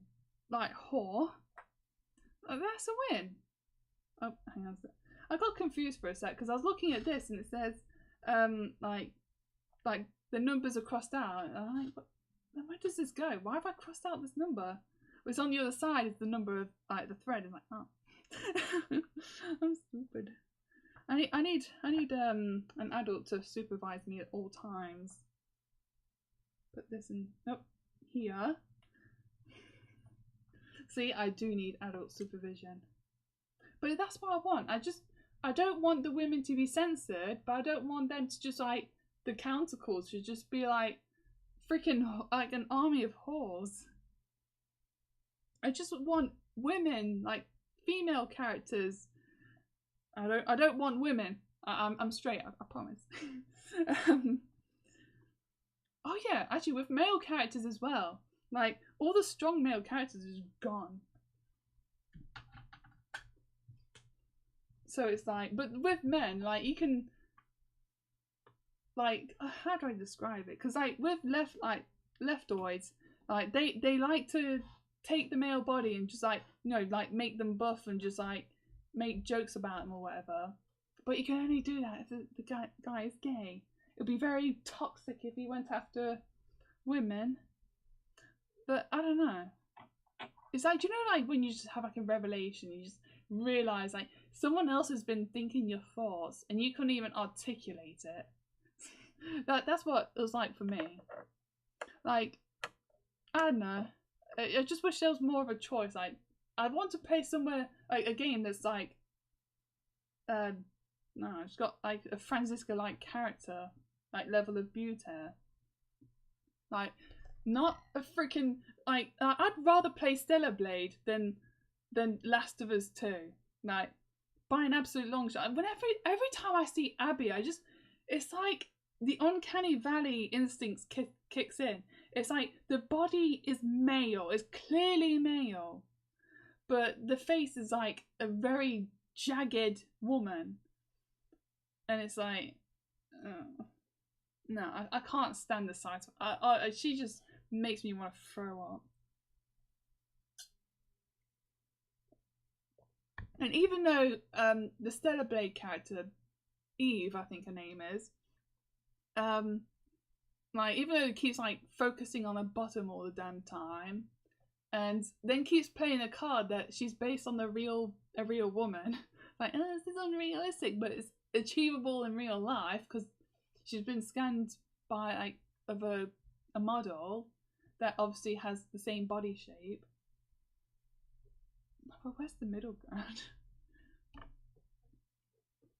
like whore. That's a win. Oh, hang on a sec. I got confused for a sec because I was looking at this and it says like the numbers are crossed out. And I'm like, where does this go? Why have I crossed out this number? Well, it's on the other side. Is the number of like the thread. I'm like, oh, I'm stupid. I need an adult to supervise me at all times. Put this in. Nope, here. See, I do need adult supervision. But that's what I want. I don't want the women to be censored, but I don't want them to just like, the counterculture should just be like freaking like an army of whores. I just want women, like female characters. I don't want women. I'm straight, I promise. Oh yeah, actually with male characters as well. Like all the strong male characters is gone. So it's like, but with men, like you can, like, how do I describe it? Because like with leftoids, like they like to take the male body and just like, you know, like make them buff and just like make jokes about them or whatever. But you can only do that if the guy is gay. It'd be very toxic if he went after women. But I don't know. It's like, do you know, like when you just have like a revelation, you just realize like someone else has been thinking your thoughts and you couldn't even articulate it. That's what it was like for me. Like, I don't know. I just wish there was more of a choice. Like, I want to play somewhere like a game that's like, no, it's got like a Francisca-like character, like level of beauty. Like, not a freaking like. I'd rather play Stellar Blade than Last of Us 2. Like, by an absolute long shot. Every time I see Abby, it's like the uncanny valley instincts kicks in. It's like the body is male, it's clearly male, but the face is like a very jagged woman, and it's like, oh, no, I can't stand the sight of. She just makes me want to throw up. And even though the Stellar Blade character, Eve, I think her name is, like even though it keeps like focusing on the bottom all the damn time, and then keeps playing a card that she's based on a real woman, like, oh, this is unrealistic, but it's achievable in real life because she's been scanned by like of a model that obviously has the same body shape. But where's the middle ground?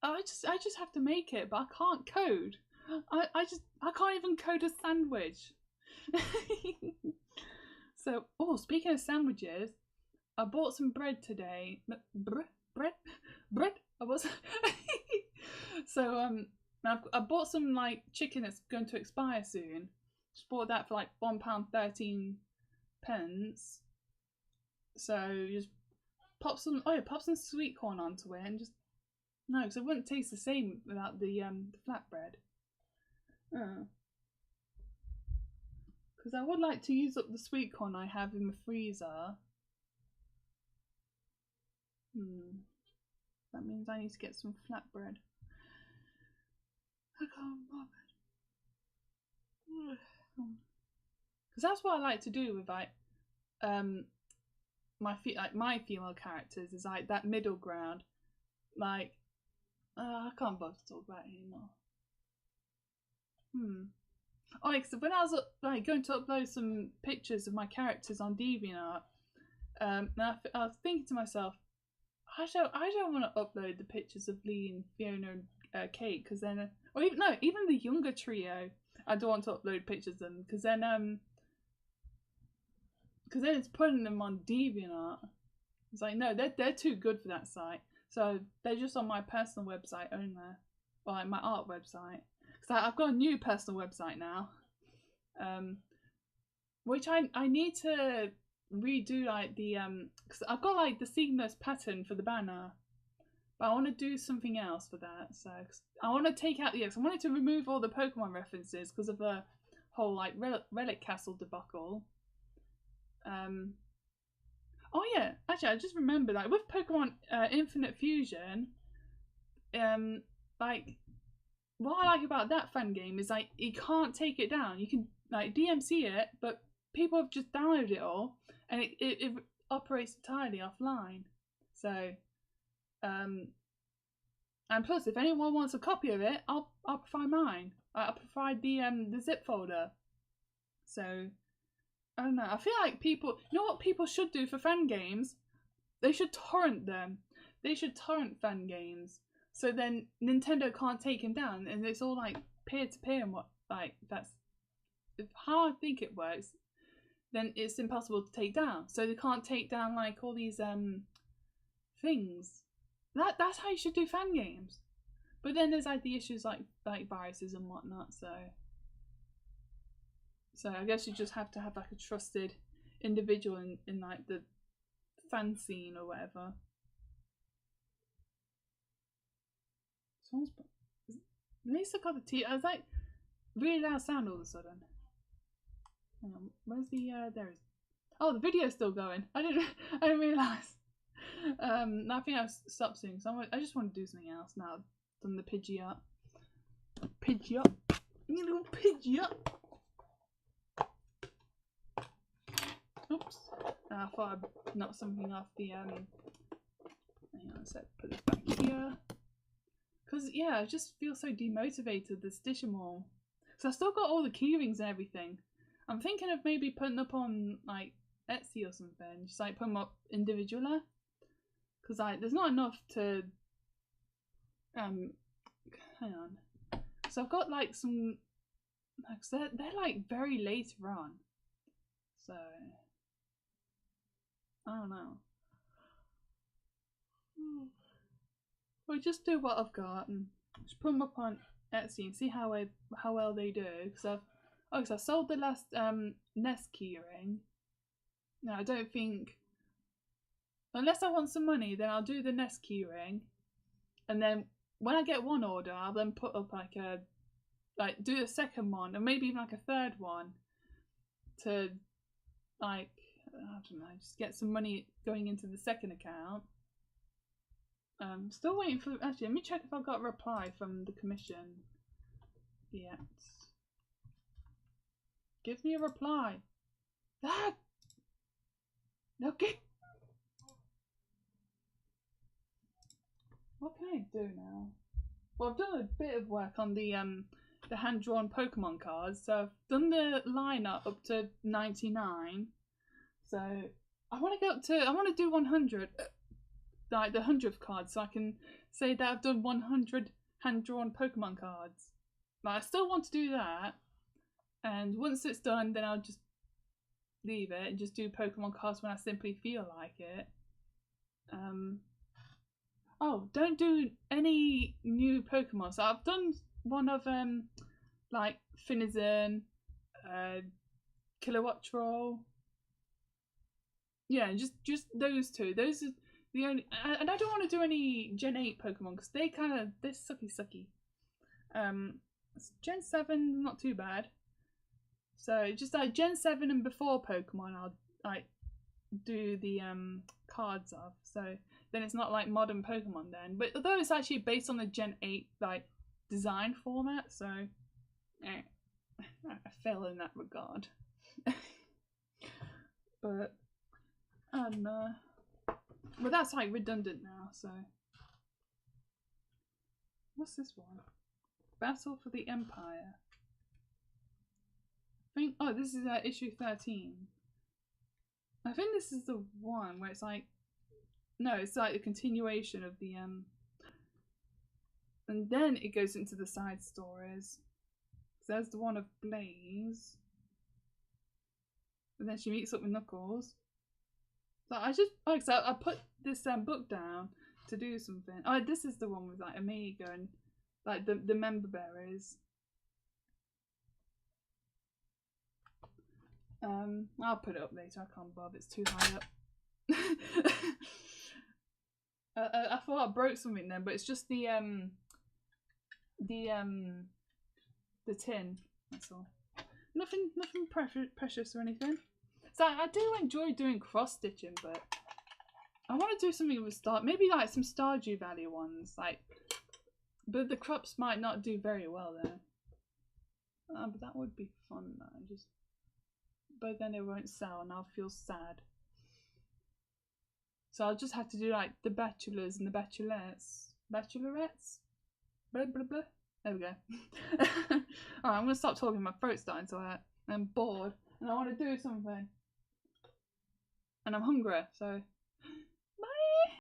I just have to make it, but I can't code. I can't even code a sandwich. So, oh, speaking of sandwiches, I bought some bread today. Bread. I was. So I bought some like chicken that's going to expire soon, Just bought that for like £1.13. So you just pop some sweet corn onto it and just because it wouldn't taste the same without the flatbread. Because I would like to use up the sweet corn I have in the freezer. That means I need to get some flatbread. I can't bother. Because that's what I like to do with like my female characters, is like that middle ground. Like I can't bother to talk about it anymore. Oh, because when I was like going to upload some pictures of my characters on DeviantArt, I was thinking to myself, I don't want to upload the pictures of Lee and Fiona and Kate, because then, or even the younger trio, I don't want to upload pictures of them, because then it's putting them on DeviantArt. It's like, no, they're too good for that site, so they're just on my personal website only, or like my art website. Because I've got a new personal website now, which I need to redo, like the because I've got like the seamless pattern for the banner, but I want to do something else for that. So I want to take out I wanted to remove all the Pokemon references because of the whole like Relic Castle debacle. Oh yeah, actually I just remembered, like with Pokemon Infinite Fusion, like what I like about that fan game is like you can't take it down. You can like DMC it, but people have just downloaded it all, and it operates entirely offline. So, and plus, if anyone wants a copy of it, I'll provide mine. I'll provide the zip folder. So, I don't know. I feel like people, you know what people should do for fan games? They should torrent them. They should torrent fan games. So then Nintendo can't take them down, and it's all like peer to peer, and that's how I think it works. Then it's impossible to take down, so they can't take down like all these things. That's how you should do fan games. But then there's like the issues like viruses and whatnot. So I guess you just have to have like a trusted individual in like the fan scene or whatever. At least I got the tea. I was like really loud sound all of a sudden. Hang on, where's the there is. Oh, the video's still going. I didn't realise. I think I've stopped soon. So I just want to do something else now. I've done the Pidgeot. Pidgeot. You little Pidgeot. Oops. I thought I'd knock something off the hang on a sec, put this back here. Because yeah, I just feel so demotivated to stitch them all. So I still got all the keyrings and everything. I'm thinking of maybe putting up on like Etsy or something, just like put them up individually. Because like there's not enough to hang on. So I've got like some, like they're like very later on. So I don't know. Well, just do what I've got and just put them up on Etsy and see how well they do. Because I sold the last Nest keyring. No, I don't think, unless I want some money, then I'll do the Nest keyring, and then when I get one order, I'll then put up do a second one, or maybe even like a third one, to like I don't know, just get some money going into the second account. Still waiting for, actually let me check if I've got a reply from the commission yet. Give me a reply. That okay. What can I do now? Well, I've done a bit of work on the hand-drawn Pokemon cards, so I've done the lineup up to 99. So I want to do 100, like the 100th card, so I can say that I've done 100 hand-drawn Pokemon cards. But I still want to do that, and once it's done, then I'll just leave it and just do Pokemon cards when I simply feel like it. Oh, don't do any new Pokemon. So I've done one of like Finizen, Kilowatt Troll. Yeah, just those two. Those are the only, and I don't want to do any Gen 8 Pokemon because they're sucky. Gen 7 not too bad. So just like Gen 7 and before Pokemon, I'll like do the cards of. So then it's not like modern Pokemon then. But although it's actually based on the Gen 8 like design format, so I fail in that regard. But I don't know. Well, that's like redundant now. So what's this one? Battle for the Empire. I think. Oh, this is issue 13. I think this is the one where it's like, no, it's like a continuation of the and then it goes into the side stories. So there's the one of Blaze, and then she meets up with Knuckles. So I put this book down to do something. Oh, this is the one with like Amiga and like the member berries. I'll put it up later. I can't bother. It's too high up. I thought I broke something then, but it's just the tin. That's all. Nothing precious or anything. So I do enjoy doing cross stitching, but I want to do something with maybe like some Stardew Valley ones, like. But the crops might not do very well there. But that would be fun though. But then it won't sell, and I'll feel sad. So I'll just have to do like the bachelors and the bachelorettes. Bachelorettes? Blah blah blah. There we go. Alright, I'm gonna stop talking. My throat's starting to hurt. I'm bored, and I want to do something. And I'm hungry, so